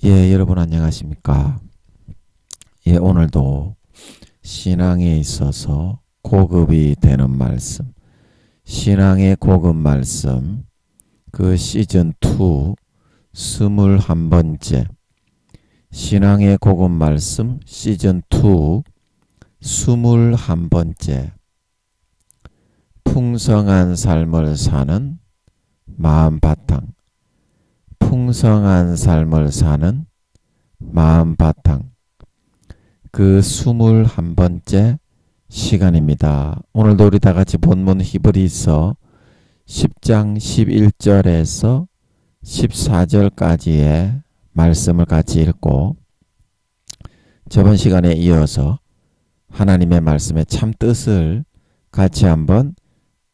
여러분 안녕하십니까? 오늘도 신앙에 있어서 고급이 되는 말씀, 신앙의 고급 말씀, 그 시즌2 21번째 신앙의 고급 말씀 시즌2 21번째 풍성한 삶을 사는 마음바탕, 풍성한 삶을 사는 마음바탕, 그 21번째 시간입니다. 오늘도 우리 다같이 본문 히브리서 10장 11절에서 14절까지의 말씀을 같이 읽고 저번 시간에 이어서 하나님의 말씀의 참 뜻을 같이 한번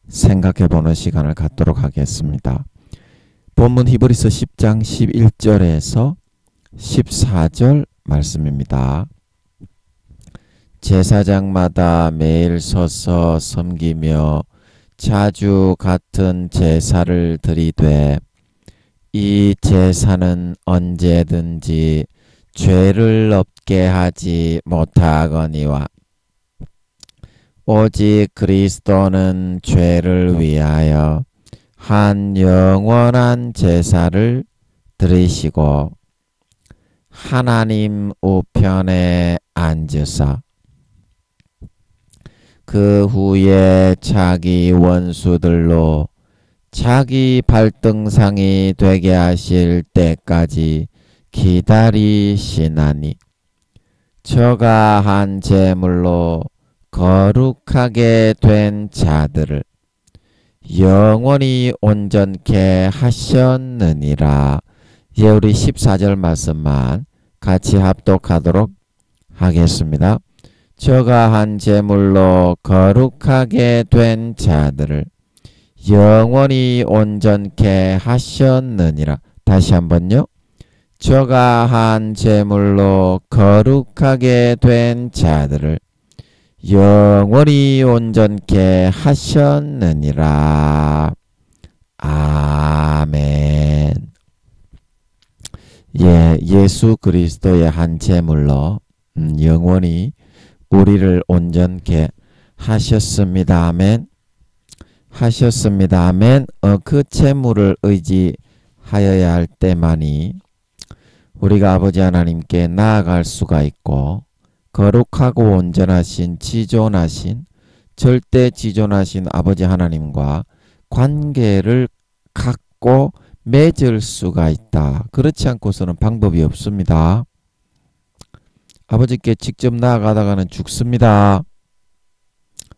생각해 보는 시간을 갖도록 하겠습니다. 본문 히브리서 10장 11절에서 14절 말씀입니다. 제사장마다 매일 서서 섬기며 자주 같은 제사를 드리되 이 제사는 언제든지 죄를 없게 하지 못하거니와 오직 그리스도는 죄를 위하여 한 영원한 제사를 드리시고 하나님 우편에 앉으사 그 후에 자기 원수들로 자기 발등상이 되게 하실 때까지 기다리시나니 저가 한 제물로 거룩하게 된 자들을 영원히 온전케 하셨느니라. 우리 14절 말씀만 같이 합독하도록 하겠습니다. 저가 한 제물로 거룩하게 된 자들을 영원히 온전케 하셨느니라. 다시 한번요. 저가 한 제물로 거룩하게 된 자들을 영원히 온전케 하셨느니라. 아멘. 예수 그리스도의 한 제물로 영원히 우리를 온전케 하셨습니다. 아멘. 하셨습니다. 아멘. 그 제물을 의지하여야 할 때만이 우리가 아버지 하나님께 나아갈 수가 있고 거룩하고 온전하신 지존하신 절대 지존하신 아버지 하나님과 관계를 갖고 맺을 수가 있다. 그렇지 않고서는 방법이 없습니다. 아버지께 직접 나아가다가는 죽습니다.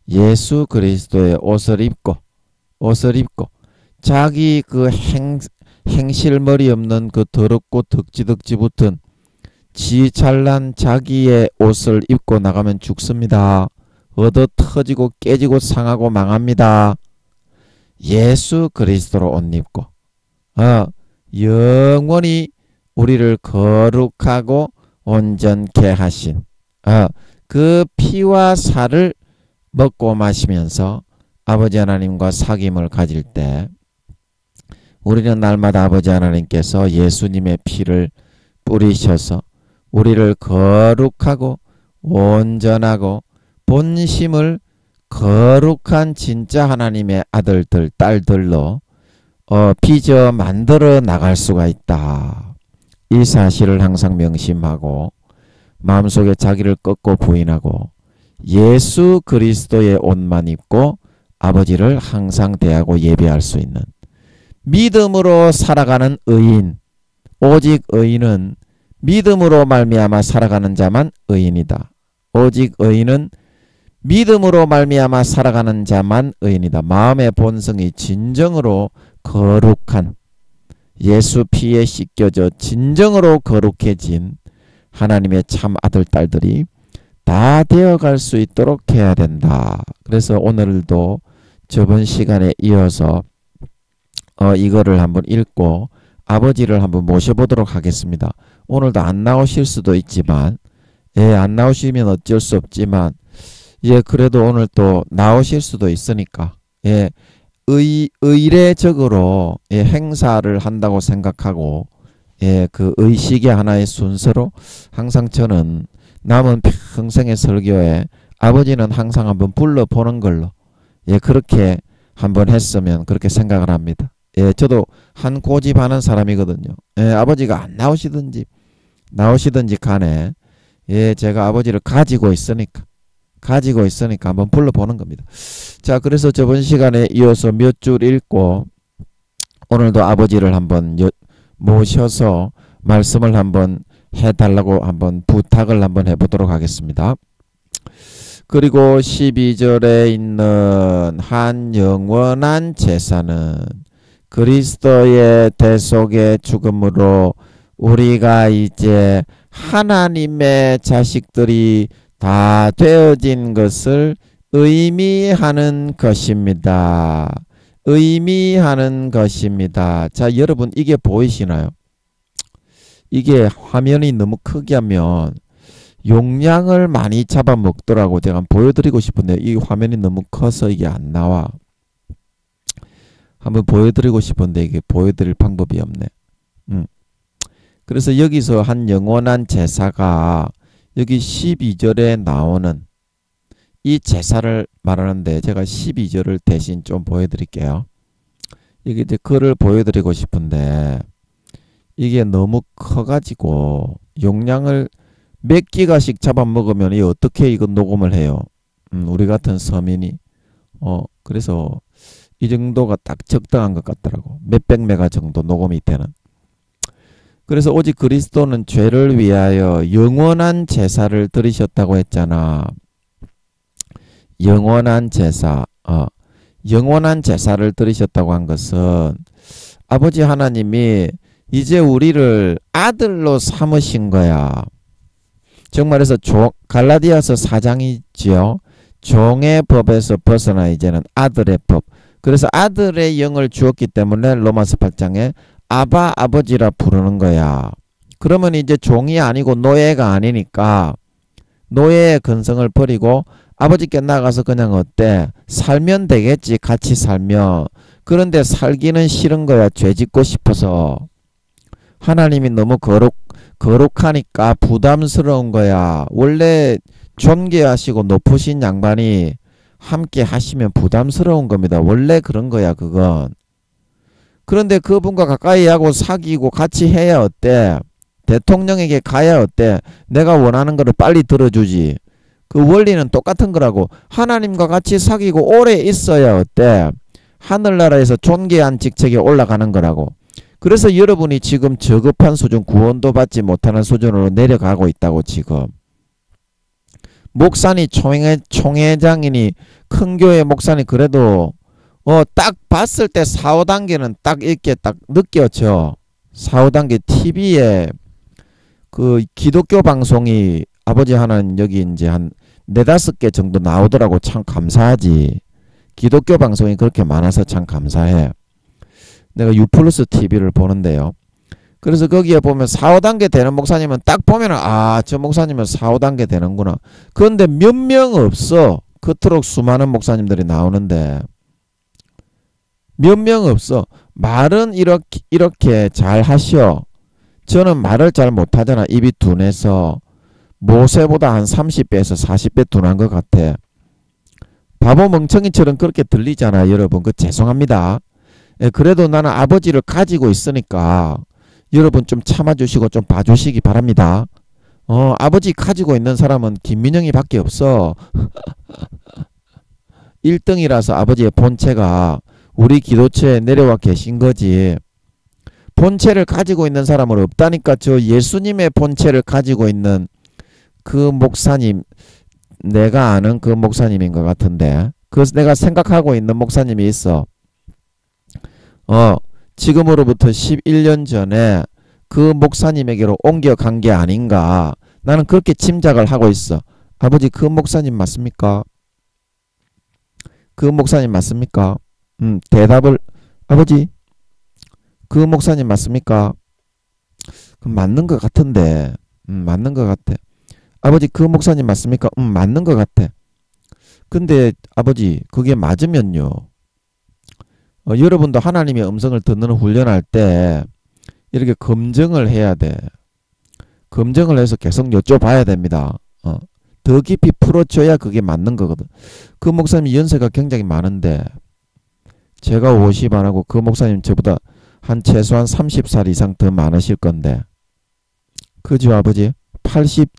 예수 그리스도의 옷을 입고 자기 그 행실머리 없는 그 더럽고 덕지덕지 붙은 지 잘난 자기의 옷을 입고 나가면 죽습니다. 얻어 터지고 깨지고 상하고 망합니다. 예수 그리스도로 옷 입고 영원히 우리를 거룩하고 온전케 하신 그 피와 살을 먹고 마시면서 아버지 하나님과 사귐을 가질 때 우리는 날마다 아버지 하나님께서 예수님의 피를 뿌리셔서 우리를 거룩하고 온전하고 본심을 거룩한 진짜 하나님의 아들들 딸들로 빚어 만들어 나갈 수가 있다. 이 사실을 항상 명심하고 마음속에 자기를 꺾고 부인하고 예수 그리스도의 옷만 입고 아버지를 항상 대하고 예배할 수 있는 믿음으로 살아가는 의인, 오직 의인은 믿음으로 말미암아 살아가는 자만 의인이다. 오직 의인은 믿음으로 말미암아 살아가는 자만 의인이다. 마음의 본성이 진정으로 거룩한 예수 피에 씻겨져 진정으로 거룩해진 하나님의 참 아들 딸들이 다 되어갈 수 있도록 해야 된다. 그래서 오늘도 저번 시간에 이어서 이거를 한번 읽고 아버지를 한번 모셔보도록 하겠습니다. 오늘도 안 나오실 수도 있지만 안 나오시면 어쩔 수 없지만 그래도 오늘 또 나오실 수도 있으니까 의례적으로 행사를 한다고 생각하고 예, 그 의식의 하나의 순서로 항상 저는 남은 평생의 설교에 아버지는 항상 한번 불러보는 걸로, 예, 그렇게 한번 했으면 그렇게 생각을 합니다. 예, 저도 한 고집하는 사람이거든요. 예, 아버지가 안 나오시든지 간에, 예, 제가 아버지를 가지고 있으니까 한번 불러보는 겁니다. 자, 그래서 저번 시간에 이어서 몇 줄 읽고 오늘도 아버지를 한번 모셔서 말씀을 한번 해달라고 한번 부탁을 한번 해보도록 하겠습니다. 그리고 12절에 있는 한 영원한 제사는 그리스도의 대속의 죽음으로 우리가 이제 하나님의 자식들이 다 되어진 것을 의미하는 것입니다. 의미하는 것입니다. 자, 여러분 이게 보이시나요? 이게 화면이 너무 크게 하면 용량을 많이 잡아먹더라고. 제가 보여드리고 싶은데 이 화면이 너무 커서 이게 안 나와. 한번 보여드리고 싶은데 이게 보여드릴 방법이 없네. 그래서 여기서 한 영원한 제사가 여기 12절에 나오는 이 제사를 말하는데 제가 12절을 대신 좀 보여드릴게요. 이게 이제 글을 보여드리고 싶은데 이게 너무 커가지고 용량을 몇 기가씩 잡아먹으면 이 어떻게 이거 녹음을 해요? 우리 같은 서민이. 그래서 이 정도가 딱 적당한 것 같더라고. 몇백 메가 정도 녹음이 되는. 그래서 오직 그리스도는 죄를 위하여 영원한 제사를 드리셨다고 했잖아. 영원한 제사. 영원한 제사를 드리셨다고 한 것은 아버지 하나님이 이제 우리를 아들로 삼으신 거야. 정말해서 갈라디아서 4장이지요. 종의 법에서 벗어나 이제는 아들의 법. 그래서 아들의 영을 주었기 때문에 로마서 8장에 아바 아버지라 부르는 거야. 그러면 이제 종이 아니고 노예가 아니니까 노예의 근성을 버리고 아버지께 나가서 그냥 어때? 살면 되겠지. 같이 살면. 그런데 살기는 싫은 거야. 죄 짓고 싶어서. 하나님이 너무 거룩하니까 부담스러운 거야. 원래 존귀하시고 높으신 양반이 함께 하시면 부담스러운 겁니다. 원래 그런 거야, 그건. 그런데 그분과 가까이 하고 사귀고 같이 해야 어때? 대통령에게 가야 어때? 내가 원하는 거를 빨리 들어주지. 그 원리는 똑같은 거라고. 하나님과 같이 사귀고 오래 있어야 어때? 하늘나라에서 존귀한 직책에 올라가는 거라고. 그래서 여러분이 지금 저급한 수준, 구원도 받지 못하는 수준으로 내려가고 있다고. 지금 목사님 총회장이니 큰 교회 목사님 그래도 딱 봤을 때 4, 5단계는 딱 이렇게 딱 느껴져. 4, 5단계 TV에 그 기독교 방송이 아버지 하나는 여기 이제 한 4, 5개 정도 나오더라고. 참 감사하지. 기독교 방송이 그렇게 많아서 참 감사해. 내가 유플러스 TV를 보는데요. 그래서 거기에 보면 4, 5단계 되는 목사님은 딱 보면은 저 목사님은 4, 5단계 되는구나. 그런데 몇 명 없어. 그토록 수많은 목사님들이 나오는데 몇 명 없어. 말은 이렇게 잘 하셔. 저는 말을 잘 못하잖아. 입이 둔해서. 모세보다 한 30배에서 40배 둔한 것 같아. 바보 멍청이처럼 그렇게 들리잖아. 여러분 그 죄송합니다. 그래도 나는 아버지를 가지고 있으니까 여러분 좀 참아주시고 좀 봐주시기 바랍니다. 아버지 가지고 있는 사람은 김민영이 밖에 없어. 1등이라서 아버지의 본체가 우리 기도처에 내려와 계신 거지. 본체를 가지고 있는 사람은 없다니까. 저 예수님의 본체를 가지고 있는 그 목사님, 내가 아는 그 목사님인 것 같은데, 그래서 내가 생각하고 있는 목사님이 있어. 지금으로부터 11년 전에 그 목사님에게로 옮겨간 게 아닌가. 나는 그렇게 짐작을 하고 있어. 아버지 그 목사님 맞습니까? 그 목사님 맞습니까? 대답을 아버지 그 목사님 맞습니까? 그럼 맞는 것 같은데. 맞는 것 같아. 아버지 그 목사님 맞습니까? 맞는 것 같아. 근데 아버지 그게 맞으면요. 여러분도 하나님의 음성을 듣는 훈련할 때 이렇게 검증을 해야 돼. 검증을 해서 계속 여쭤봐야 됩니다. 더 깊이 풀어줘야 그게 맞는 거거든. 그 목사님 연세가 굉장히 많은데 제가 50 안 하고 그 목사님 저보다 한 최소한 30살 이상 더 많으실 건데 그죠 아버지? 80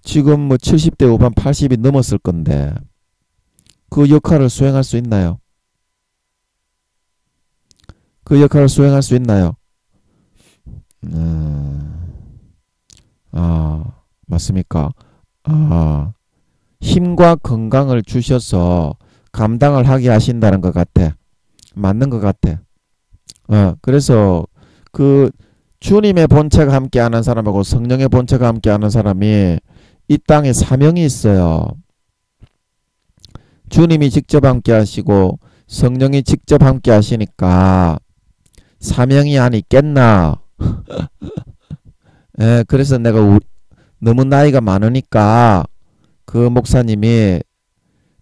지금 뭐 70대 후반 80이 넘었을 건데 그 역할을 수행할 수 있나요? 그 역할을 수행할 수 있나요? 맞습니까? 힘과 건강을 주셔서 감당을 하게 하신다는 것 같아. 맞는 것 같아. 그래서 그 주님의 본체가 함께하는 사람하고 성령의 본체가 함께하는 사람이 이 땅에 사명이 있어요. 주님이 직접 함께하시고 성령이 직접 함께하시니까 사명이 안 있겠나? 그래서 내가 너무 나이가 많으니까 그 목사님이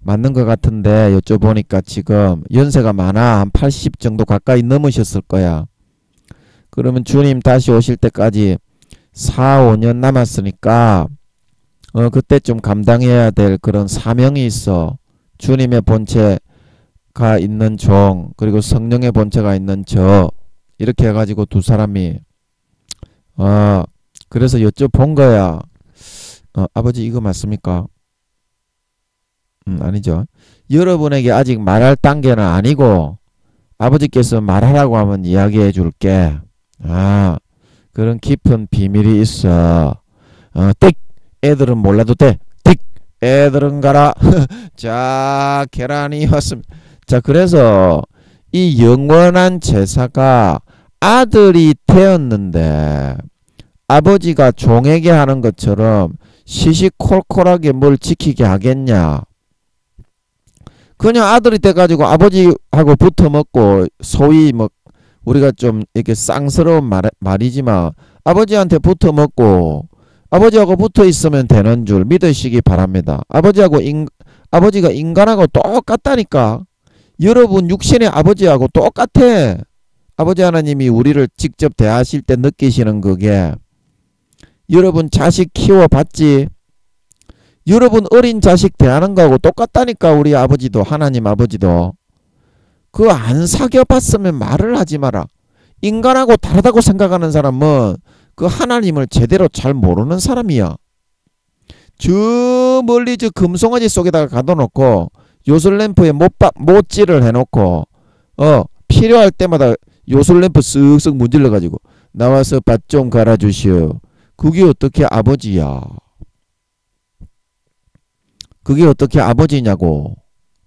맞는 것 같은데 여쭤보니까 지금 연세가 많아. 한 80 정도 가까이 넘으셨을 거야. 그러면 주님 다시 오실 때까지 4, 5년 남았으니까 그때 좀 감당해야 될 그런 사명이 있어. 주님의 본체가 있는 종 그리고 성령의 본체가 있는 저 이렇게 해가지고 두 사람이 그래서 여쭤본 거야. 아버지 이거 맞습니까? 아니죠. 여러분에게 아직 말할 단계는 아니고 아버지께서 말하라고 하면 이야기해 줄게. 그런 깊은 비밀이 있어. 띡! 애들은 몰라도 돼. 띡! 애들은 가라. 자, 계란이 왔습니다. 자, 그래서 이 영원한 제사가 아들이 되었는데 아버지가 종에게 하는 것처럼 시시콜콜하게 뭘 지키게 하겠냐. 그냥 아들이 돼가지고 아버지하고 붙어먹고 소위 뭐 우리가 좀 이렇게 쌍스러운 말이지만 아버지한테 붙어먹고 아버지하고 붙어있으면 되는 줄 믿으시기 바랍니다. 아버지가 인간하고 똑같다니까. 여러분 육신의 아버지하고 똑같아. 아버지 하나님이 우리를 직접 대하실 때 느끼시는 그게 여러분 자식 키워봤지? 여러분 어린 자식 대하는 거하고 똑같다니까. 우리 아버지도 하나님 아버지도. 그거 안 사귀어봤으면 말을 하지 마라. 인간하고 다르다고 생각하는 사람은 그 하나님을 제대로 잘 모르는 사람이야. 저 멀리 저 금송아지 속에다가 가둬놓고 요술램프에 못질을 해놓고 필요할 때마다 요술램프 쓱쓱 문질러가지고 나와서 밭 좀 갈아주시오. 그게 어떻게 아버지야? 그게 어떻게 아버지냐고.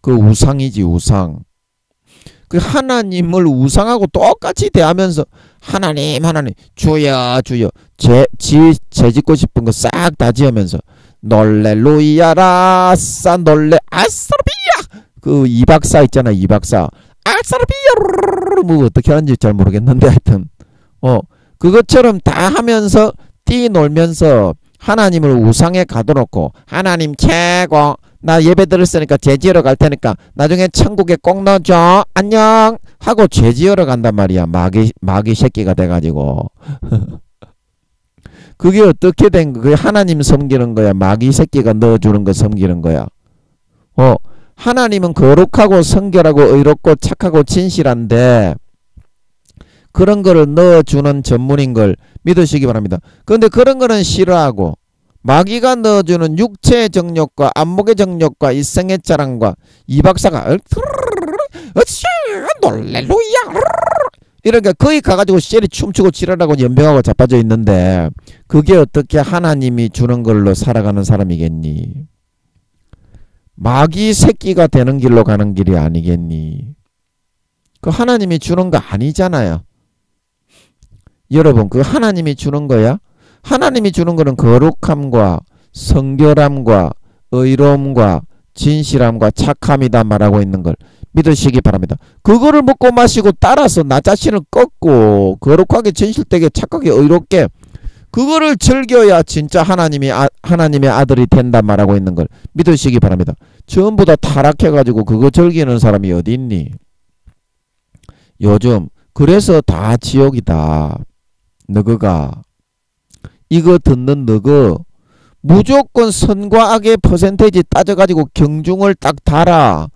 그 우상이지 우상. 그 하나님을 우상하고 똑같이 대하면서 하나님 주여 제 짓고 싶은 거 싹 다 지으면서 놀렐루야라 아싸 놀레 아싸르비야. 그 이박사 있잖아. 이박사 아싸르비야 뭐 어떻게 하는지 잘 모르겠는데 하여튼 그것처럼 다 하면서 뛰놀면서 하나님을 우상에 가둬놓고 하나님 최고 나 예배 들었으니까 죄 지으러 갈 테니까 나중에 천국에 꼭 넣어줘 안녕 하고 죄 지으러 간단 말이야. 마귀 새끼가 돼가지고 그게 어떻게 된 거야? 하나님 섬기는 거야? 마귀 새끼가 넣어주는 거 섬기는 거야? 하나님은 거룩하고 성결하고 의롭고 착하고 진실한데 그런 거를 넣어주는 전문인 걸 믿으시기 바랍니다. 그런데 그런 거는 싫어하고 마귀가 넣어주는 육체의 정욕과 안목의 정욕과 일생의 자랑과 이 박사가 놀렐루야 이러니까 거기 가가지고 셀이 춤추고 지랄하고 연병하고 자빠져 있는데 그게 어떻게 하나님이 주는 걸로 살아가는 사람이겠니? 마귀 새끼가 되는 길로 가는 길이 아니겠니? 그 하나님이 주는 거 아니잖아요. 여러분 그 하나님이 주는 거야? 하나님이 주는 거는 거룩함과 성결함과 의로움과 진실함과 착함이다 말하고 있는 걸 믿으시기 바랍니다. 그거를 먹고 마시고 따라서 나 자신을 꺾고 거룩하게 진실되게 착하게 의롭게 그거를 즐겨야 진짜 하나님의 아들이 된다 말하고 있는 걸 믿으시기 바랍니다. 전부 다 타락해가지고 그거 즐기는 사람이 어디 있니? 요즘 그래서 다 지옥이다. 너그가 이거 듣는 너그 무조건 선과 악의 퍼센테이지 따져가지고 경중을 딱 달아.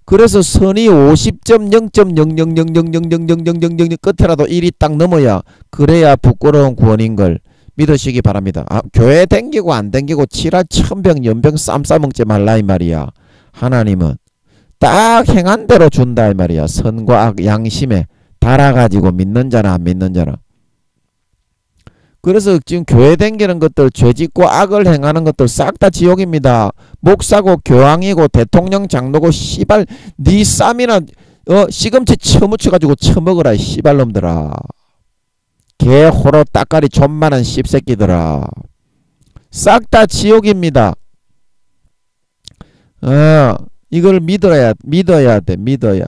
그래서 선이 50.0.000000000 끝에라도 1이 딱 넘어야 그래야 부끄러운 구원인걸 믿으시기 바랍니다. 교회 댕기고 안 댕기고 칠할 천병 연병 쌈 싸먹지 말라 이 말이야. 하나님은 딱 행한 대로 준다 이 말이야. 선과 악 양심에 달아가지고 믿는 자나 안 믿는 자나. 그래서 지금 교회 댕기는 것들 죄짓고 악을 행하는 것들 싹 다 지옥입니다. 목사고 교황이고 대통령 장로고 씨발 네 쌈이나 시금치 처묻혀가지고 처먹어라 씨발놈들아. 개 호로 따까리 존만한 씹새끼들아. 싹 다 지옥입니다. 이걸 믿어야 돼. 믿어야.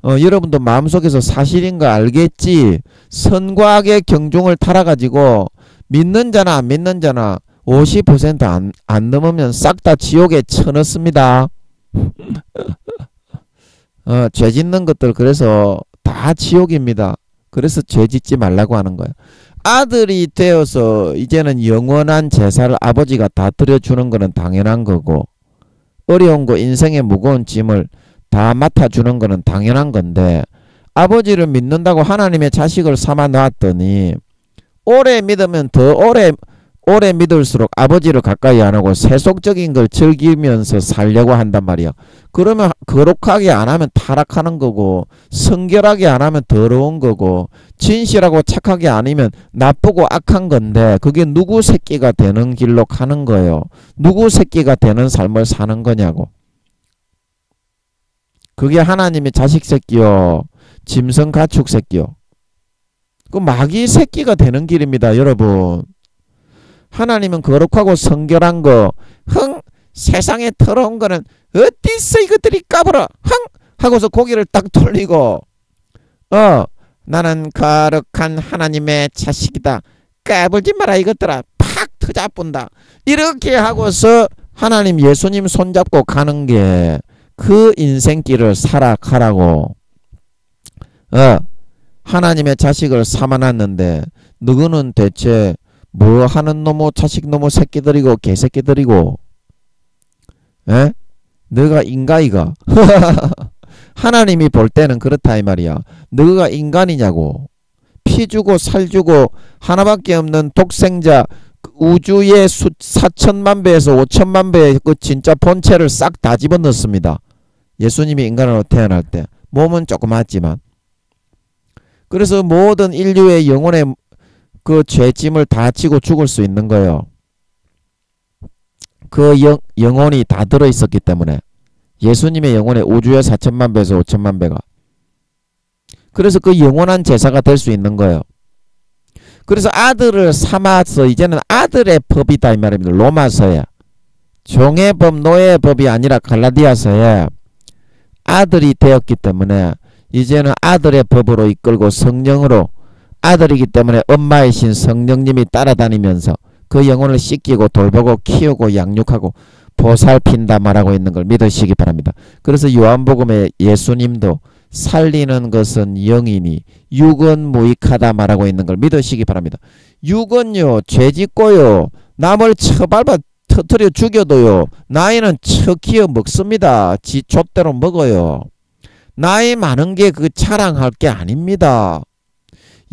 여러분도 마음속에서 사실인 거 알겠지? 선과 악의 경중을 달아가지고 믿는 자나 안 믿는 자나 50% 안 넘으면 싹 다 지옥에 쳐넣습니다. 죄 짓는 것들 그래서 다 지옥입니다. 그래서 죄 짓지 말라고 하는 거예요. 아들이 되어서 이제는 영원한 제사를 아버지가 다 드려주는 거는 당연한 거고 어려운 거 인생의 무거운 짐을 다 맡아주는 거는 당연한 건데 아버지를 믿는다고 하나님의 자식을 삼아 놨더니 오래 믿으면 더 오래 믿을수록 아버지를 가까이 안 하고 세속적인 걸 즐기면서 살려고 한단 말이야. 그러면 거룩하게 안 하면 타락하는 거고 성결하게 안 하면 더러운 거고 진실하고 착하게 아니면 나쁘고 악한 건데 그게 누구 새끼가 되는 길로 가는 거예요. 누구 새끼가 되는 삶을 사는 거냐고. 그게 하나님의 자식 새끼요. 짐승 가축 새끼요. 그 마귀 새끼가 되는 길입니다. 여러분. 하나님은 거룩하고 성결한 거 세상에 더러운 거는 어디서 이것들이 까불어 하고서 고개를 딱 돌리고 나는 거룩한 하나님의 자식이다. 까불지 마라 이것들아. 팍 터잡본다. 이렇게 하고서 하나님 예수님 손잡고 가는 게 그 인생길을 살아가라고. 하나님의 자식을 삼아놨는데 너희는 대체 뭐 하는 놈의 자식 놈의 새끼들이고 개새끼들이고 너가 인간이가 하나님이 볼 때는 그렇다 이 말이야. 너가 인간이냐고. 피 주고 살 주고 하나밖에 없는 독생자 우주의 4천만 배에서 5천만 배의 그 진짜 본체를 싹 다 집어넣습니다. 예수님이 인간으로 태어날 때 몸은 조그맣지만. 그래서 모든 인류의 영혼의 그 죄짐을 다 지고 죽을 수 있는 거예요. 그 영혼이 다 들어있었기 때문에. 예수님의 영혼의 우주의 4천만 배에서 5천만 배가. 그래서 그 영원한 제사가 될 수 있는 거예요. 그래서 아들을 삼아서 이제는 아들의 법이다 이 말입니다. 로마서에. 종의 법, 노예의 법이 아니라 갈라디아서에 아들이 되었기 때문에 이제는 아들의 법으로 이끌고 성령으로 아들이기 때문에 엄마의 신 성령님이 따라다니면서 그 영혼을 씻기고 돌보고 키우고 양육하고 보살핀다 말하고 있는 걸 믿으시기 바랍니다. 그래서 요한복음에 예수님도 살리는 것은 영이니 육은 무익하다 말하고 있는 걸 믿으시기 바랍니다. 육은요 죄짓고요 남을 처밟아 터뜨려 죽여도요 나이는 척키어 먹습니다. 지 족대로 먹어요. 나이 많은 게 그 자랑할 게 아닙니다.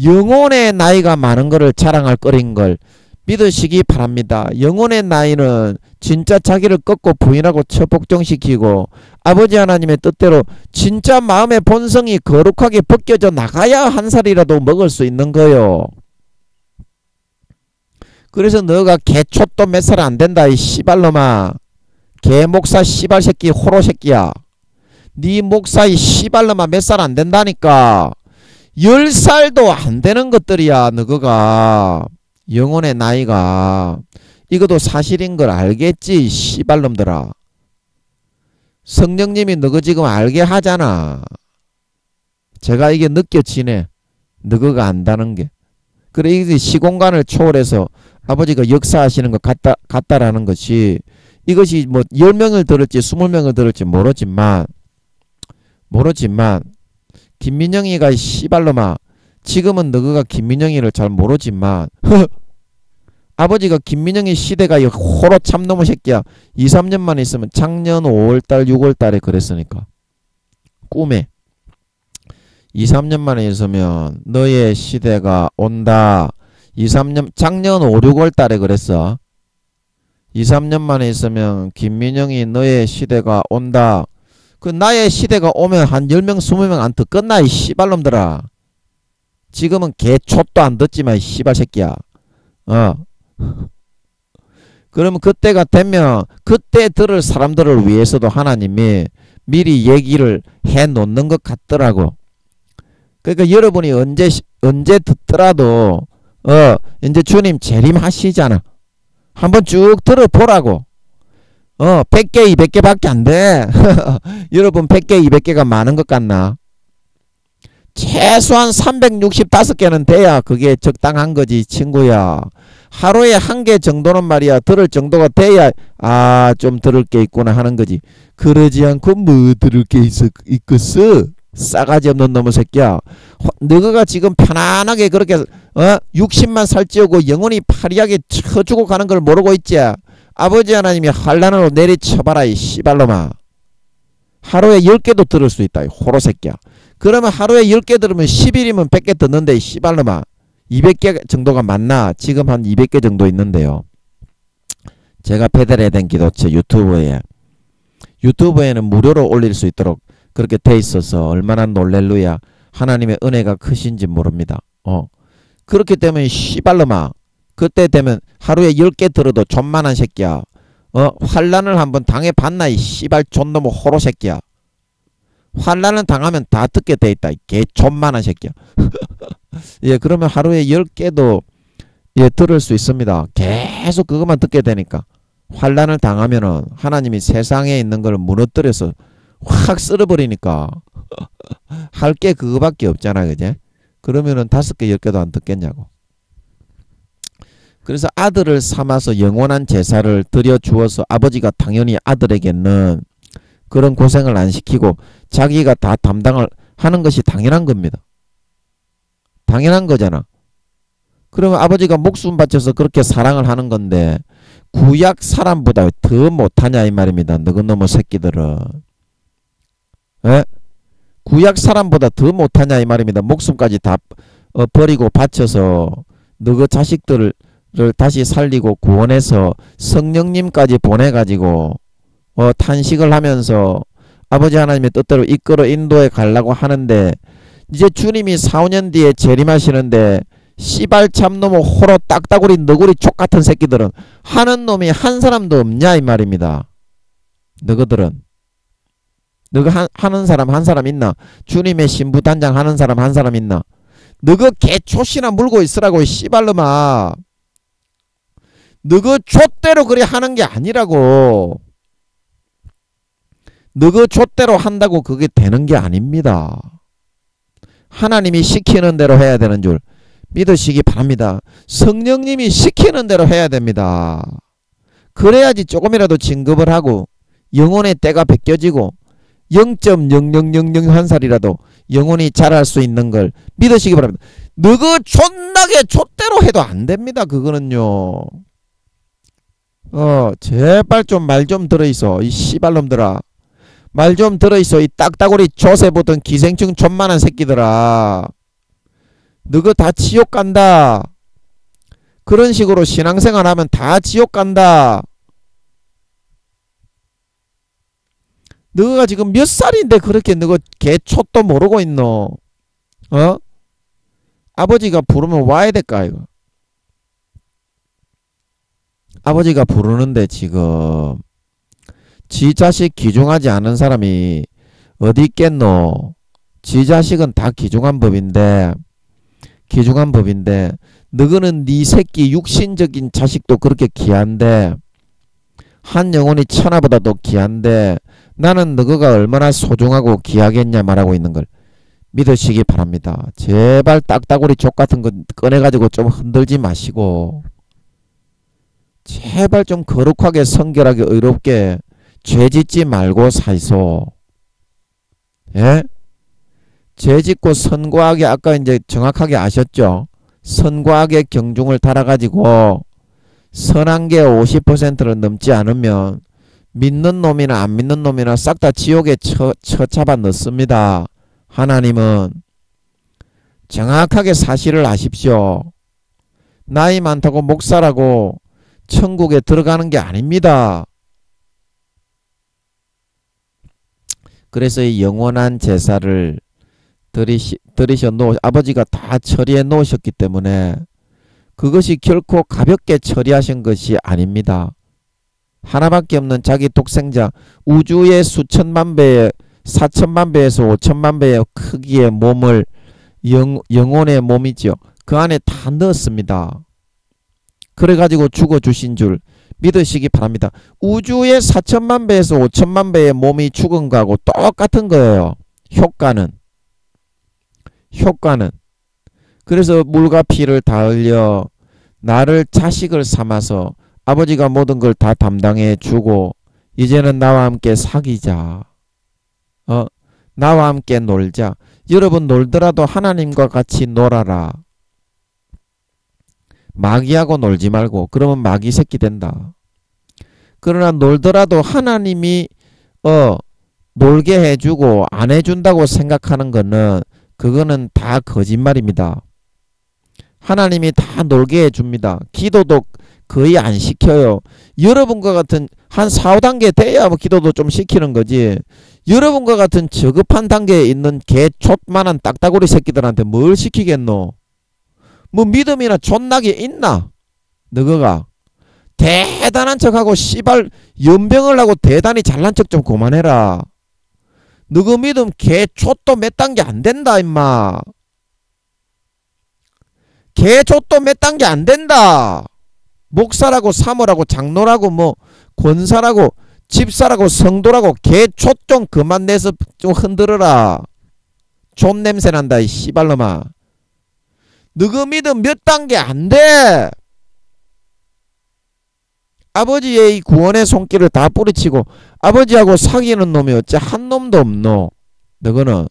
영혼의 나이가 많은 거를 자랑할 거린 걸 믿으시기 바랍니다. 영혼의 나이는 진짜 자기를 꺾고 부인하고 처복종시키고 아버지 하나님의 뜻대로 진짜 마음의 본성이 거룩하게 벗겨져 나가야 한 살이라도 먹을 수 있는 거요. 그래서 너가 개초도 몇 살 안 된다 이 씨발놈아. 개목사 씨발새끼 호로새끼야. 네 목사 이 씨발놈아 몇 살 안 된다니까. 10살도 안 되는 것들이야 너가. 영혼의 나이가. 이것도 사실인 걸 알겠지 씨발놈들아. 성령님이 너가 지금 알게 하잖아. 제가 이게 느껴지네. 너가 안다는 게. 그래 이게 시공간을 초월해서 아버지가 역사하시는 것 같다라는 것이 이것이 뭐 10명을 들을지 20명을 들을지 모르지만 김민영이가 씨발놈아 지금은 너가 김민영이를 잘 모르지만 아버지가 김민영이 시대가 이 호로 참놈의 새끼야. 2, 3년만 있으면 작년 5월달 6월달에 그랬으니까 꿈에 2, 3년 만에 있으면 너의 시대가 온다. 2, 3년 작년 5, 6월달에 그랬어. 2, 3년 만에 있으면 김민영이 너의 시대가 온다. 그 나의 시대가 오면 한 10명 20명 안 듣 끝나 이 씨발놈들아. 지금은 개초도 안 듣지만 이 씨발 새끼야. 그러면 그때가 되면 그때 들을 사람들을 위해서도 하나님이 미리 얘기를 해 놓는 것 같더라고. 그러니까 여러분이 언제 듣더라도 이제 주님 재림하시잖아. 한번 쭉 들어보라고. 100개 200개 밖에 안 돼. 여러분 100개 200개가 많은 것 같나? 최소한 365개는 돼야 그게 적당한 거지 친구야. 하루에 1개 정도는 말이야 들을 정도가 돼야 좀 들을 게 있구나 하는 거지. 그러지 않고 뭐 들을 게 있겠어? 싸가지 없는 놈의 새끼야. 너가 지금 편안하게 그렇게 60만 살찌우고 영원히 파리하게 쳐주고 가는 걸 모르고 있지. 아버지 하나님이 환난으로 내리쳐봐라 이 씨발놈아. 하루에 10개도 들을 수 있다 이 호로 새끼야. 그러면 하루에 10개 들으면 10일이면 100개 듣는데 이 씨발놈아. 200개 정도가 맞나? 지금 한 200개 정도 있는데요. 제가 페달에 된 기도체 유튜브에는 무료로 올릴 수 있도록 그렇게 돼 있어서 얼마나 놀렐루야 하나님의 은혜가 크신지 모릅니다. 그렇기 때문에 씨발놈아 그때 되면 하루에 10개 들어도 존만한 새끼야. 환난을 한번 당해봤나 이 씨발 존놈의 호로 새끼야. 환난을 당하면 다 듣게 돼 있다 이 개 존만한 새끼야. 예, 그러면 하루에 10개도 들을 수 있습니다. 계속 그것만 듣게 되니까 환난을 당하면은 하나님이 세상에 있는 걸 무너뜨려서 확 쓸어버리니까 할 게 그거밖에 없잖아, 그제? 그러면은 5개 10개도 안 듣겠냐고. 그래서 아들을 삼아서 영원한 제사를 드려 주어서 아버지가 당연히 아들에게는 그런 고생을 안 시키고 자기가 다 담당을 하는 것이 당연한 겁니다. 당연한 거잖아. 그러면 아버지가 목숨 바쳐서 그렇게 사랑을 하는 건데 구약 사람보다 더 못하냐 이 말입니다. 너그 놈의 새끼들은. 에? 구약 사람보다 더 못하냐 이 말입니다. 목숨까지 다 버리고 바쳐서 너그 자식들을 다시 살리고 구원해서 성령님까지 보내가지고 탄식을 하면서 아버지 하나님의 뜻대로 이끌어 인도해 가려고 하는데 이제 주님이 4, 5년 뒤에 재림하시는데 씨발 참놈의 호로 딱따구리 너구리 족같은 새끼들은 하는 놈이 한 사람도 없냐 이 말입니다. 너희들은 너가 하는 사람 한 사람 있나? 주님의 신부단장 하는 사람 한 사람 있나? 너가 개초시나 물고 있으라고 씨발놈아. 너가 족대로 그리 하는 게 아니라고. 너가 족대로 한다고 그게 되는 게 아닙니다. 하나님이 시키는 대로 해야 되는 줄 믿으시기 바랍니다. 성령님이 시키는 대로 해야 됩니다. 그래야지 조금이라도 진급을 하고 영혼의 때가 벗겨지고 0.0001살이라도 영혼이 자랄 수 있는 걸 믿으시기 바랍니다. 너그 존나게 족대로 해도 안 됩니다. 그거는요. 제발 좀 말 좀 들어있어. 이 씨발놈들아. 말 좀 들어있어. 이 딱따구리 조세 보던 기생충 존만한 새끼들아. 너그 다 지옥 간다. 그런 식으로 신앙생활 하면 다 지옥 간다. 너가 지금 몇 살인데 그렇게 너가 개초도 모르고 있노? 아버지가 부르면 와야 될까 이거? 아버지가 부르는데 지금 지 자식 귀중하지 않은 사람이 어디 있겠노? 지 자식은 다 귀중한 법인데 너거는 네 새끼 육신적인 자식도 그렇게 귀한데 한 영혼이 천하보다도 귀한데 나는 너가 얼마나 소중하고 귀하겠냐 말하고 있는 걸 믿으시기 바랍니다. 제발 딱따구리 족같은 거 꺼내가지고 좀 흔들지 마시고 제발 좀 거룩하게 성결하게 의롭게 죄짓지 말고 사이소. 예? 죄짓고 선과 악에 아까 이제 정확하게 아셨죠? 선과 악의 경중을 달아가지고 선한 게 50%를 넘지 않으면 믿는 놈이나 안 믿는 놈이나 싹 다 지옥에 처잡아 넣습니다. 하나님은 정확하게 사실을 아십시오. 나이 많다고 목사라고 천국에 들어가는 게 아닙니다. 그래서 이 영원한 제사를 아버지가 다 처리해 놓으셨기 때문에 그것이 결코 가볍게 처리하신 것이 아닙니다. 하나밖에 없는 자기 독생자, 우주의 수천만 배의 4천만 배에서 5천만 배의 크기의 몸을 영혼의 몸이지요. 그 안에 다 넣었습니다. 그래가지고 죽어주신 줄 믿으시기 바랍니다. 우주의 4천만 배에서 5천만 배의 몸이 죽은 거하고 똑같은 거예요. 효과는. 그래서 물과 피를 다 흘려 나를 자식을 삼아서 아버지가 모든 걸 다 담당해 주고 이제는 나와 함께 사귀자. 나와 함께 놀자. 여러분 놀더라도 하나님과 같이 놀아라. 마귀하고 놀지 말고 그러면 마귀 새끼 된다. 그러나 놀더라도 하나님이 놀게 해주고 안 해준다고 생각하는 거는 그거는 다 거짓말입니다. 하나님이 다 놀게 해줍니다. 기도도 거의 안 시켜요. 여러분과 같은 한 4, 5단계 돼야 뭐 기도도 좀 시키는 거지. 여러분과 같은 저급한 단계에 있는 개촌만한 딱따구리 새끼들한테 뭘 시키겠노? 뭐 믿음이나 존나게 있나? 너가 대단한 척하고 씨발 연병을 하고 대단히 잘난 척 좀 그만해라. 너그 믿음 개촌도 몇 단계 안 된다 임마. 개촌도 몇 단계 안 된다. 목사라고 사모라고 장로라고 뭐 권사라고 집사라고 성도라고 개촌 좀 그만 내서 좀 흔들어라. 촌 냄새 난다 이 씨발놈아. 너그 믿음 몇 단계 안 돼. 아버지의 이 구원의 손길을 다 뿌리치고 아버지하고 사귀는 놈이 어째 한 놈도 없노. 너거는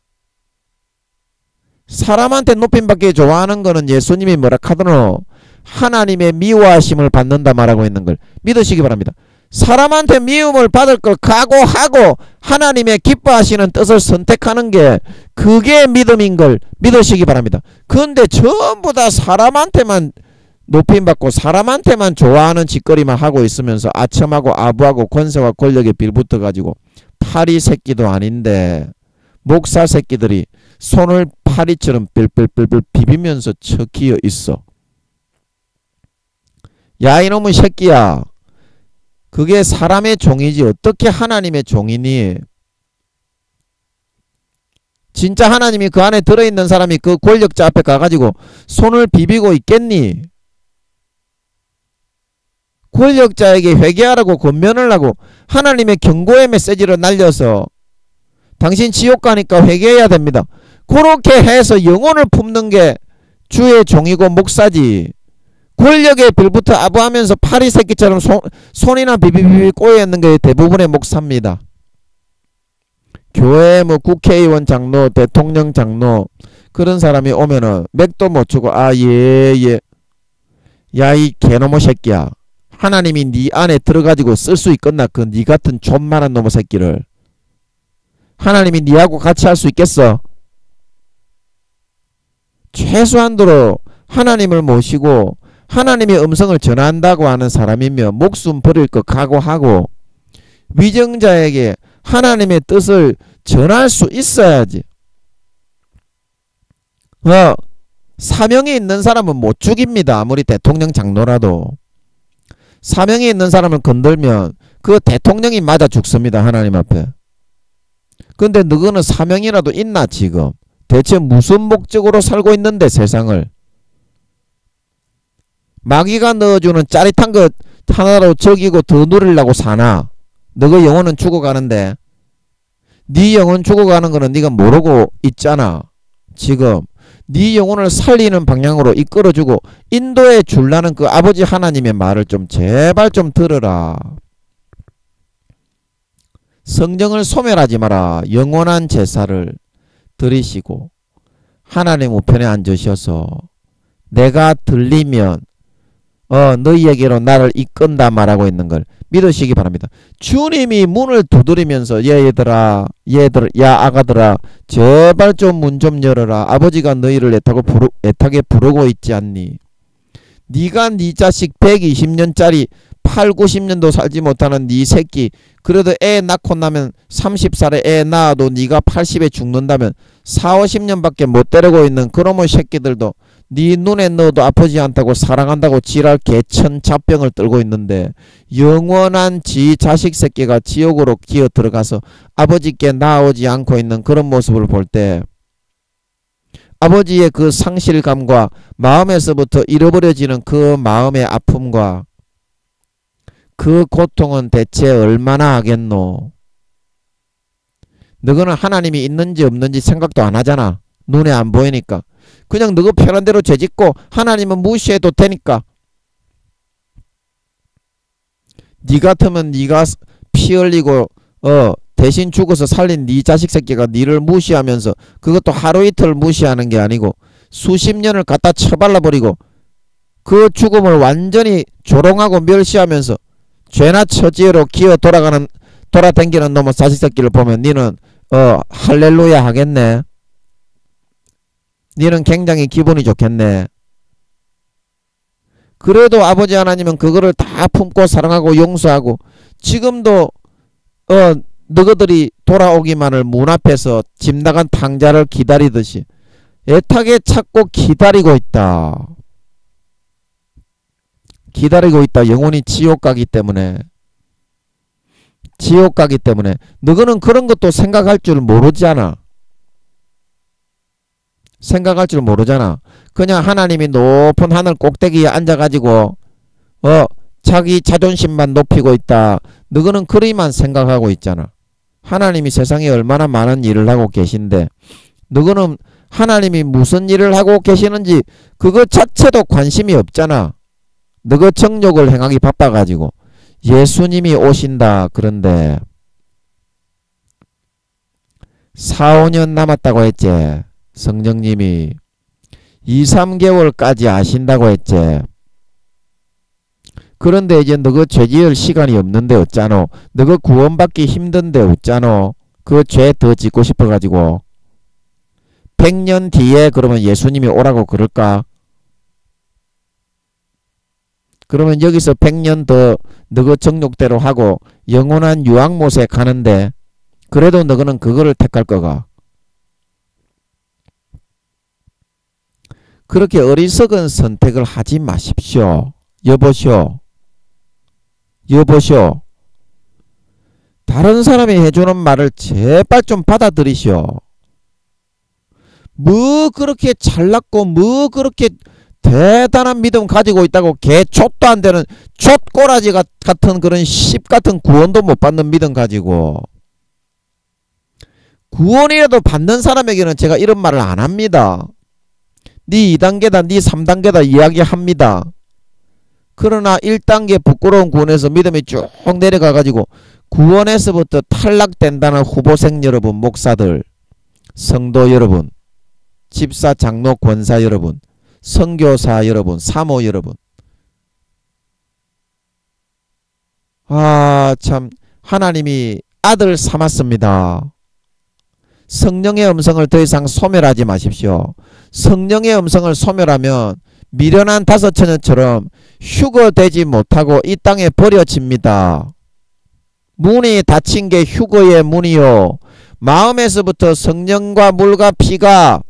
사람한테 높임받기 좋아하는 거는 예수님이 뭐라 카더노? 하나님의 미워하심을 받는다 말하고 있는 걸 믿으시기 바랍니다. 사람한테 미움을 받을 걸 각오하고 하나님의 기뻐하시는 뜻을 선택하는 게 그게 믿음인 걸 믿으시기 바랍니다. 그런데 전부 다 사람한테만 높임받고 사람한테만 좋아하는 짓거리만 하고 있으면서 아첨하고 아부하고 권세와 권력에 빌붙어가지고 파리 새끼도 아닌데 목사 새끼들이 손을 파리처럼 뿔뿔뿔뿔 비비면서 척기어 있어. 야 이놈의 새끼야. 그게 사람의 종이지 어떻게 하나님의 종이니? 진짜 하나님이 그 안에 들어있는 사람이 그 권력자 앞에 가가지고 손을 비비고 있겠니? 권력자에게 회개하라고 권면을 하고 하나님의 경고의 메시지를 날려서 당신 지옥 가니까 회개해야 됩니다. 그렇게 해서 영혼을 품는 게 주의 종이고 목사지. 권력에 빌부터 아부하면서 파리 새끼처럼 손이나 비비비비 꼬여있는 게 대부분의 목사입니다. 교회 뭐 국회의원 장로 대통령 장로 그런 사람이 오면은 맥도 못 주고 예. 야 이 개놈의 새끼야. 하나님이 네 안에 들어가지고 쓸 수 있겠나? 그 네 같은 존만한 놈의 새끼를. 하나님이 네하고 같이 할 수 있겠어? 최소한도로 하나님을 모시고 하나님의 음성을 전한다고 하는 사람이며 목숨 버릴 거 각오하고 위정자에게 하나님의 뜻을 전할 수 있어야지. 사명이 있는 사람은 못 죽입니다. 아무리 대통령 장로라도. 사명이 있는 사람을 건들면 그 대통령이 맞아 죽습니다. 하나님 앞에. 근데 너는 사명이라도 있나 지금? 대체 무슨 목적으로 살고 있는데 세상을? 마귀가 넣어주는 짜릿한 것 하나로 적이고 더 누리려고 사나? 너가 영혼은 죽어가는데 네 영혼 죽어가는 거는 네가 모르고 있잖아. 지금 네 영혼을 살리는 방향으로 이끌어주고 인도해 줄라는 그 아버지 하나님의 말을 좀 제발 좀 들어라. 성령을 소멸하지 마라. 영원한 제사를 들이시고 하나님 우편에 앉으셔서 내가 들리면 너희에게로 나를 이끈다 말하고 있는 걸 믿으시기 바랍니다. 주님이 문을 두드리면서 얘들아 야 아가들아 제발 좀 문 좀 열어라. 아버지가 너희를 애타게 부르고 있지 않니? 네가 네 자식 120년짜리 8, 90년도 살지 못하는 네 새끼 그래도 애 낳고 나면 30살에 애 낳아도 네가 80에 죽는다면 4, 50년밖에 못 데리고 있는 그놈의 새끼들도 네 눈에 넣어도 아프지 않다고 사랑한다고 지랄 개천 잡병을 떨고 있는데 영원한 지 자식 새끼가 지옥으로 기어 들어가서 아버지께 나오지 않고 있는 그런 모습을 볼 때 아버지의 그 상실감과 마음에서부터 잃어버려지는 그 마음의 아픔과 그 고통은 대체 얼마나 하겠노? 너거는 하나님이 있는지 없는지 생각도 안 하잖아. 눈에 안 보이니까. 그냥 너가 편한 대로 죄짓고 하나님은 무시해도 되니까. 네 같으면 네가 피 흘리고 대신 죽어서 살린 네 자식 새끼가 네를 무시하면서 그것도 하루 이틀 무시하는 게 아니고 수십 년을 갖다 쳐발라버리고 그 죽음을 완전히 조롱하고 멸시하면서 죄나 처지로 기어 돌아다니는 놈의 자식 새끼를 보면 니는 할렐루야 하겠네. 니는 굉장히 기분이 좋겠네. 그래도 아버지 하나님은 그거를 다 품고 사랑하고 용서하고 지금도 너희들이 돌아오기만을 문 앞에서 집 나간 탕자를 기다리듯이 애타게 찾고 기다리고 있다. 기다리고 있다. 영혼이 지옥 가기 때문에. 지옥 가기 때문에. 너희는 그런 것도 생각할 줄 모르잖아. 생각할 줄 모르잖아. 그냥 하나님이 높은 하늘 꼭대기에 앉아가지고 자기 자존심만 높이고 있다. 너희는 그리만 생각하고 있잖아. 하나님이 세상에 얼마나 많은 일을 하고 계신데 너희는 하나님이 무슨 일을 하고 계시는지 그것 자체도 관심이 없잖아. 너희 정욕을 행하기 바빠가지고 예수님이 오신다. 그런데 4, 5년 남았다고 했지. 성령님이 2, 3개월까지 아신다고 했지. 그런데 이제 너가 죄 지을 시간이 없는데 어쩌노? 너가 구원받기 힘든데 어쩌노? 그 죄 더 짓고 싶어가지고 100년 뒤에 그러면 예수님이 오라고 그럴까? 그러면 여기서 100년 더 너가 정욕대로 하고 영원한 유황못에 가는데 그래도 너는 그거를 택할 거가? 그렇게 어리석은 선택을 하지 마십시오. 여보시오. 여보시오. 다른 사람이 해주는 말을 제발 좀 받아들이시오. 뭐 그렇게 잘났고 뭐 그렇게 대단한 믿음 가지고 있다고 개초도 안 되는 촛꼬라지 같은 그런 씹같은 구원도 못 받는 믿음 가지고 구원이라도 받는 사람에게는 제가 이런 말을 안 합니다. 네 2단계다 네 3단계다 이야기합니다. 그러나 1단계 부끄러운 구원에서 믿음이 쭉 내려가가지고 구원에서부터 탈락된다는 후보생 여러분, 목사들, 성도 여러분, 집사, 장로, 권사 여러분, 선교사 여러분, 사모 여러분, 참 하나님이 아들 삼았습니다. 성령의 음성을 더 이상 소멸하지 마십시오. 성령의 음성을 소멸하면 미련한 다섯 처녀처럼 휴거되지 못하고 이 땅에 버려집니다. 문이 닫힌 게 휴거의 문이요. 마음에서부터 성령과 물과 피가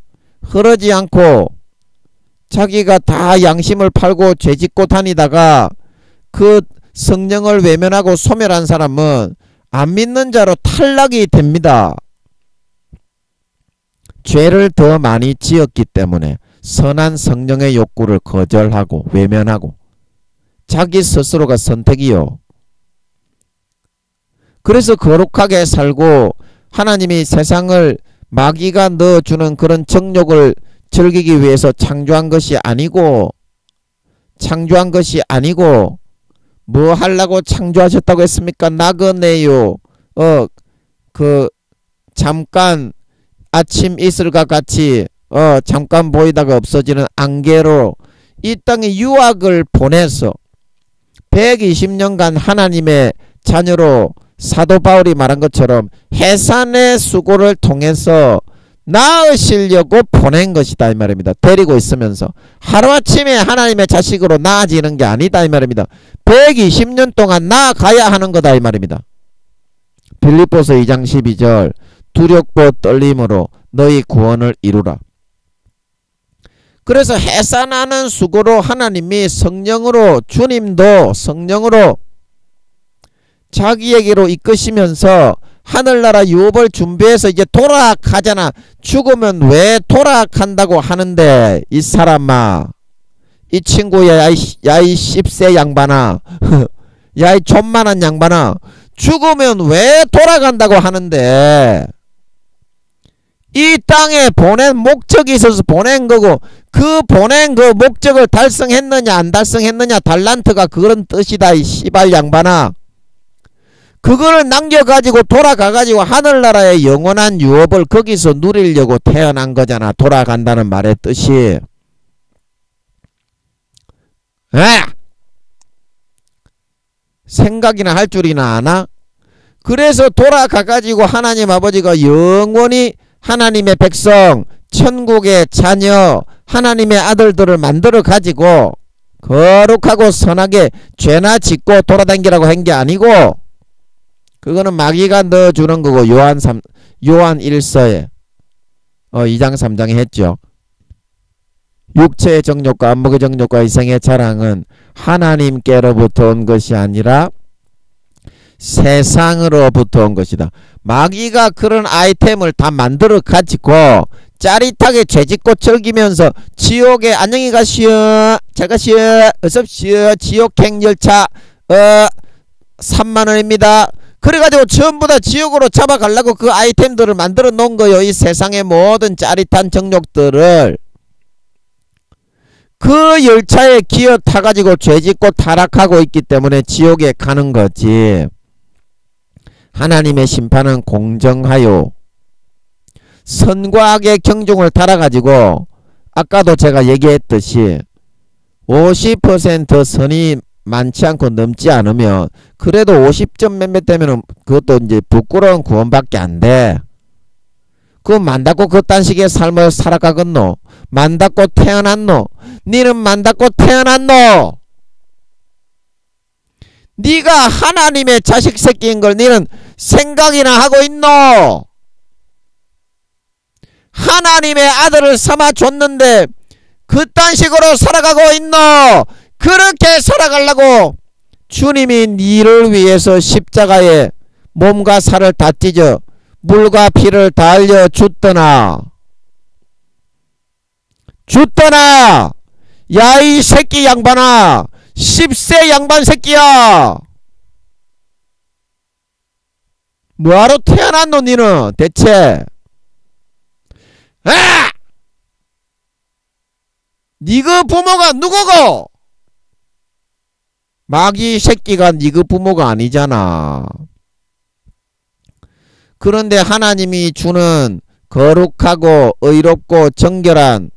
흐르지 않고 자기가 다 양심을 팔고 죄짓고 다니다가 그 성령을 외면하고 소멸한 사람은 안 믿는 자로 탈락이 됩니다. 죄를 더 많이 지었기 때문에 선한 성령의 욕구를 거절하고 외면하고 자기 스스로가 선택이요. 그래서 거룩하게 살고 하나님이 세상을 마귀가 넣어주는 그런 정욕을 즐기기 위해서 창조한 것이 아니고 뭐 하려고 창조하셨다고 했습니까? 나그네요. 잠깐 아침 이슬과 같이 잠깐 보이다가 없어지는 안개로 이 땅에 유학을 보내서 120년간 하나님의 자녀로 사도 바울이 말한 것처럼 해산의 수고를 통해서 나으시려고 보낸 것이다 이 말입니다. 데리고 있으면서 하루아침에 하나님의 자식으로 나아지는 게 아니다 이 말입니다. 120년 동안 나아가야 하는 거다 이 말입니다. 빌립보서 2장 12절 두렵고 떨림으로 너희 구원을 이루라. 그래서 해산하는 수고로 하나님이 성령으로 주님도 성령으로 자기에게로 이끄시면서 하늘나라 유업을 준비해서 이제 돌아가잖아. 죽으면 왜 돌아간다고 하는데 이 사람아, 이 친구야, 야이 씹새 양반아 야이 존만한 양반아, 죽으면 왜 돌아간다고 하는데 이 땅에 보낸 목적이 있어서 보낸 거고 그 보낸 그 목적을 달성했느냐 안 달성했느냐 달란트가 그런 뜻이다 이 씨발 양반아. 그거를 남겨가지고 돌아가가지고 하늘나라의 영원한 유업을 거기서 누리려고 태어난 거잖아. 돌아간다는 말의 뜻이. 생각이나 할 줄이나 아나? 그래서 돌아가가지고 하나님 아버지가 영원히 하나님의 백성, 천국의 자녀, 하나님의 아들들을 만들어 가지고 거룩하고 선하게 죄나 짓고 돌아다니라고 한 게 아니고 그거는 마귀가 넣어주는 거고 요한 1서에 2장 3장에 했죠. 육체의 정욕과 안목의 정욕과 이생의 자랑은 하나님께로부터 온 것이 아니라 세상으로부터 온 것이다. 마귀가 그런 아이템을 다 만들어 가지고 짜릿하게 죄짓고 즐기면서 지옥에 안녕히 가시오, 잘 가시오, 어서오시오, 지옥행 열차 3만원입니다 그래가지고 전부 다 지옥으로 잡아가려고 그 아이템들을 만들어 놓은 거요. 이 세상의 모든 짜릿한 정욕들을 그 열차에 기어 타가지고 죄짓고 타락하고 있기 때문에 지옥에 가는 거지. 하나님의 심판은 공정하요. 선과 악의 경중을 달아가지고 아까도 제가 얘기했듯이 50% 선이 많지 않고 넘지 않으면 그래도 50점 몇몇 되면은 그것도 이제 부끄러운 구원밖에 안 돼. 그 만닫고 그딴 식의 삶을 살아가겠노? 만닫고 태어났노? 니는 만닫고 태어났노? 니가 하나님의 자식 새끼인 걸 니는 생각이나 하고 있노? 하나님의 아들을 삼아 줬는데 그딴 식으로 살아가고 있노? 그렇게 살아가려고 주님이 니를 위해서 십자가에 몸과 살을 다 찢어 물과 피를 다 흘려 줬더나 야 이 새끼 양반아, 10세 양반 새끼야, 뭐하러 태어났노 니는 대체? 니그 부모가 누구고? 마귀 새끼가 니그 부모가 아니잖아. 그런데 하나님이 주는 거룩하고 의롭고 정결한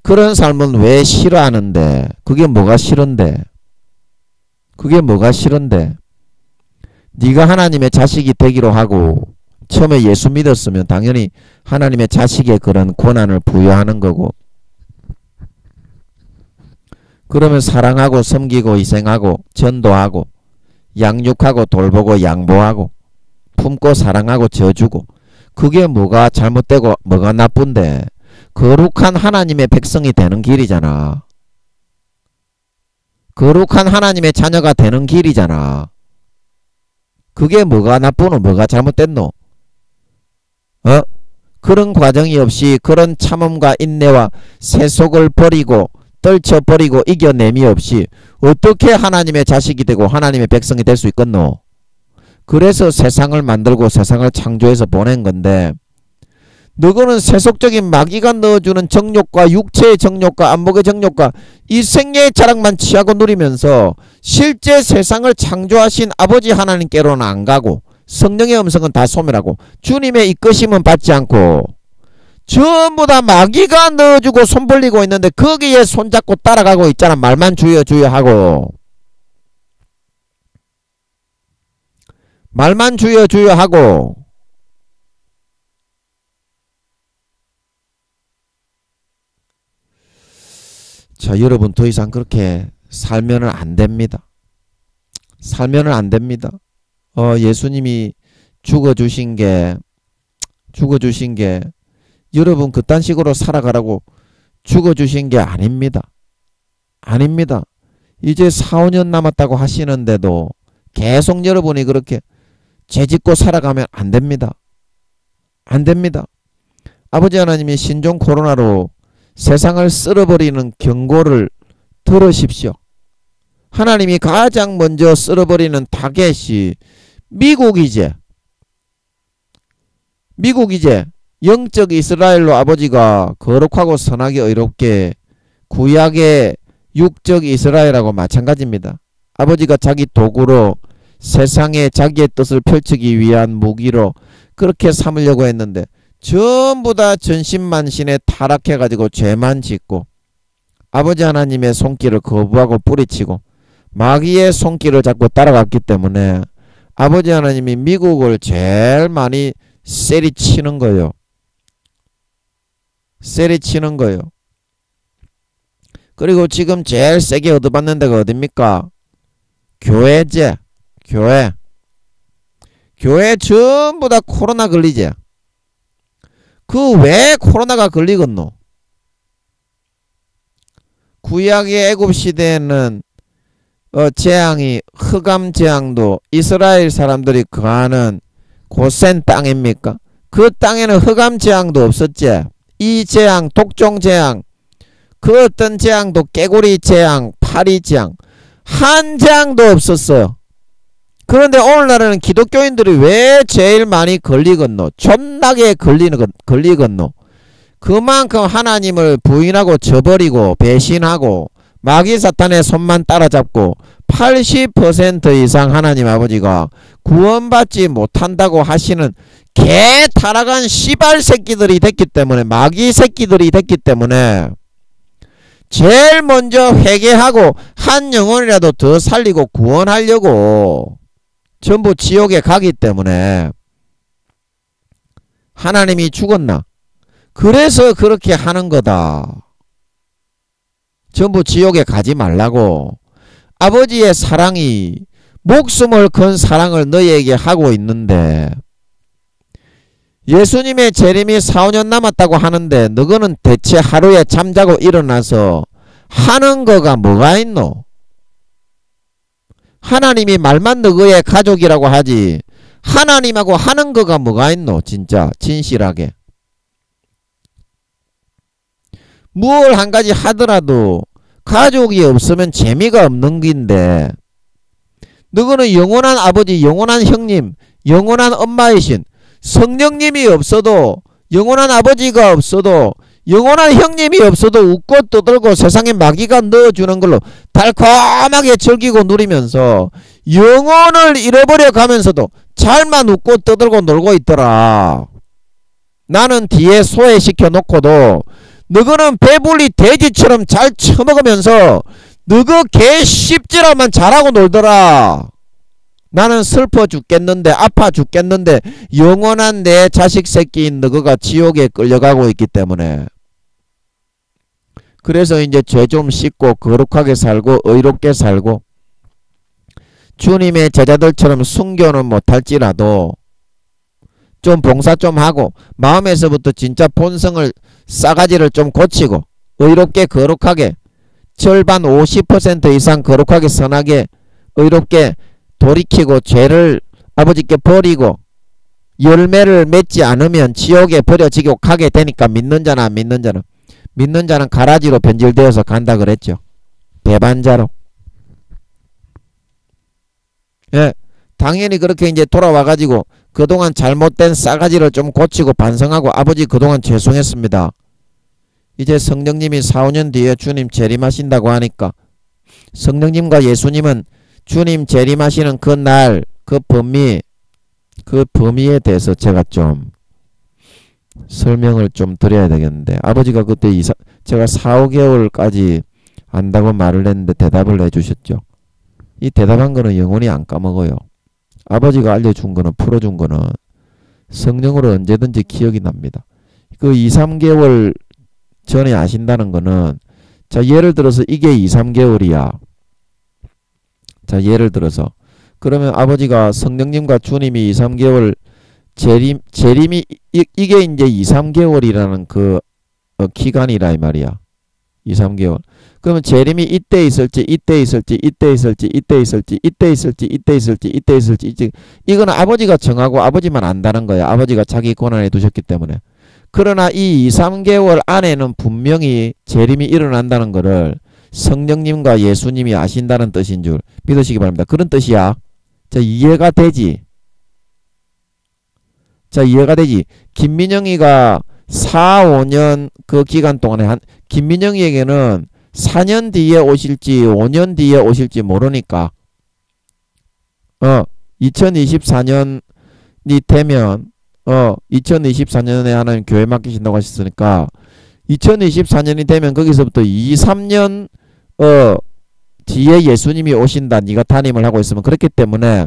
그런 삶은 왜 싫어하는데? 그게 뭐가 싫은데? 그게 뭐가 싫은데? 네가 하나님의 자식이 되기로 하고 처음에 예수 믿었으면 당연히 하나님의 자식의 그런 권한을 부여하는 거고, 그러면 사랑하고 섬기고 희생하고 전도하고 양육하고 돌보고 양보하고 품고 사랑하고 져주고, 그게 뭐가 잘못되고 뭐가 나쁜데? 거룩한 하나님의 백성이 되는 길이잖아. 거룩한 하나님의 자녀가 되는 길이잖아. 그게 뭐가 나쁘노? 뭐가 잘못됐노? 그런 과정이 없이 그런 참음과 인내와 세속을 버리고 떨쳐버리고 이겨냄이 없이 어떻게 하나님의 자식이 되고 하나님의 백성이 될 수 있겠노? 그래서 세상을 만들고 세상을 창조해서 보낸 건데, 너거는 세속적인 마귀가 넣어주는 정욕과 육체의 정욕과 안목의 정욕과 이 생애의 자랑만 취하고 누리면서 실제 세상을 창조하신 아버지 하나님께로는 안 가고 성령의 음성은 다 소멸하고 주님의 이끄심은 받지 않고 전부 다 마귀가 넣어주고 손 벌리고 있는데 거기에 손잡고 따라가고 있잖아. 말만 주여 주여 하고. 말만 주여 주여 하고. 자, 여러분 더 이상 그렇게 살면은 안 됩니다. 살면은 안 됩니다. 예수님이 죽어주신 게 여러분 그딴 식으로 살아가라고 죽어주신 게 아닙니다. 아닙니다. 이제 4, 5년 남았다고 하시는데도 계속 여러분이 그렇게 죄짓고 살아가면 안 됩니다. 안 됩니다. 아버지 하나님이 신종 코로나로 세상을 쓸어버리는 경고를 들으십시오. 하나님이 가장 먼저 쓸어버리는 타겟이 미국이제. 영적 이스라엘로 아버지가 거룩하고 선하게 의롭게 구약의 육적 이스라엘하고 마찬가지입니다. 아버지가 자기 도구로 세상에 자기의 뜻을 펼치기 위한 무기로 그렇게 삼으려고 했는데 전부 다 전신만신에 타락해가지고 죄만 짓고 아버지 하나님의 손길을 거부하고 뿌리치고 마귀의 손길을 잡고 따라갔기 때문에 아버지 하나님이 미국을 제일 많이 세리치는 거예요. 세리치는 거예요. 그리고 지금 제일 세게 얻어받는 데가 어딥니까? 교회제. 교회 전부 다 코로나 걸리지. 그 왜 코로나가 걸리겠노? 구약의 애굽시대에는 재앙이 흑암재앙도 이스라엘 사람들이 거하는 고센 땅입니까? 그 땅에는 흑암재앙도 없었지. 이 재앙, 독종재앙, 그 어떤 재앙도 깨구리재앙, 파리재앙 한 재앙도 없었어요. 그런데 오늘날에는 기독교인들이 왜 제일 많이 걸리겠노? 존나게 걸리겠노? 그만큼 하나님을 부인하고 저버리고 배신하고 마귀 사탄의 손만 따라잡고 80% 이상 하나님 아버지가 구원받지 못한다고 하시는 개 타락한 씨발 새끼들이 됐기 때문에 마귀 새끼들이 됐기 때문에 제일 먼저 회개하고 한 영혼이라도 더 살리고 구원하려고 전부 지옥에 가기 때문에 하나님이 죽었나? 그래서 그렇게 하는 거다. 전부 지옥에 가지 말라고. 아버지의 사랑이 목숨을 건 사랑을 너희에게 하고 있는데 예수님의 재림이 4, 5년 남았다고 하는데 너희는 대체 하루에 잠자고 일어나서 하는 거가 뭐가 있노? 하나님이 말만 너희의 가족이라고 하지 하나님하고 하는 거가 뭐가 있노? 진짜 진실하게. 뭘 한 가지 하더라도 가족이 없으면 재미가 없는 긴데 너희는 영원한 아버지, 영원한 형님, 영원한 엄마이신 성령님이 없어도 영원한 아버지가 없어도 영원한 형님이 없어도 웃고 떠들고 세상에 마귀가 넣어주는 걸로 달콤하게 즐기고 누리면서 영혼을 잃어버려 가면서도 잘만 웃고 떠들고 놀고 있더라. 나는 뒤에 소외시켜 놓고도 너희는 배불리 돼지처럼 잘 처먹으면서 너희 개 씹지라만 잘하고 놀더라. 나는 슬퍼 죽겠는데 아파 죽겠는데 영원한 내 자식 새끼인 너희가 지옥에 끌려가고 있기 때문에 그래서 이제 죄 좀 씻고 거룩하게 살고 의롭게 살고 주님의 제자들처럼 순교는 못할지라도 좀 봉사 좀 하고 마음에서부터 진짜 본성을 싸가지를 좀 고치고 의롭게 거룩하게 절반 50% 이상 거룩하게 선하게 의롭게 돌이키고 죄를 아버지께 버리고 열매를 맺지 않으면 지옥에 버려지고 가게 되니까 믿는 자나 안 믿는 자는 믿는 자는 가라지로 변질되어서 간다 그랬죠. 배반자로. 예, 당연히 그렇게 이제 돌아와가지고 그동안 잘못된 싸가지를 좀 고치고 반성하고 아버지 그동안 죄송했습니다. 이제 성령님이 4, 5년 뒤에 주님 재림하신다고 하니까 성령님과 예수님은 주님 재림하시는 그 날, 그 범위에 대해서 제가 좀 설명을 좀 드려야 되겠는데 아버지가 그때 제가 4, 5개월까지 안다고 말을 했는데 대답을 해주셨죠. 이 대답한 거는 영원히 안 까먹어요. 아버지가 알려준 거는 풀어준 거는 성령으로 언제든지 기억이 납니다. 그 2, 3개월 전에 아신다는 거는 자 예를 들어서 이게 2, 3개월이야. 자 예를 들어서 그러면 아버지가 성령님과 주님이 2, 3개월 재림이 이게 이제 2, 3개월이라는 그 기간이라 이 말이야. 2, 3개월. 그러면 재림이 이때 있을지 이때 있을지 이때 있을지 이때 있을지 이때 있을지 이때 있을지 이때 있을지 이거는 아버지가 정하고 아버지만 안다는 거야. 아버지가 자기 권한에 두셨기 때문에. 그러나 이 2, 3개월 안에는 분명히 재림이 일어난다는 거를 성령님과 예수님이 아신다는 뜻인 줄 믿으시기 바랍니다. 그런 뜻이야. 자 이해가 되지? 자 이해가 되지? 김민영이가 4, 5년 그 기간 동안에 김민영이에게는 4년 뒤에 오실지 5년 뒤에 오실지 모르니까 2024년이 되면 2024년에 하나님 교회 맡기신다고 하셨으니까 2024년이 되면 거기서부터 2, 3년 뒤에 예수님이 오신다. 네가 담임을 하고 있으면 그렇기 때문에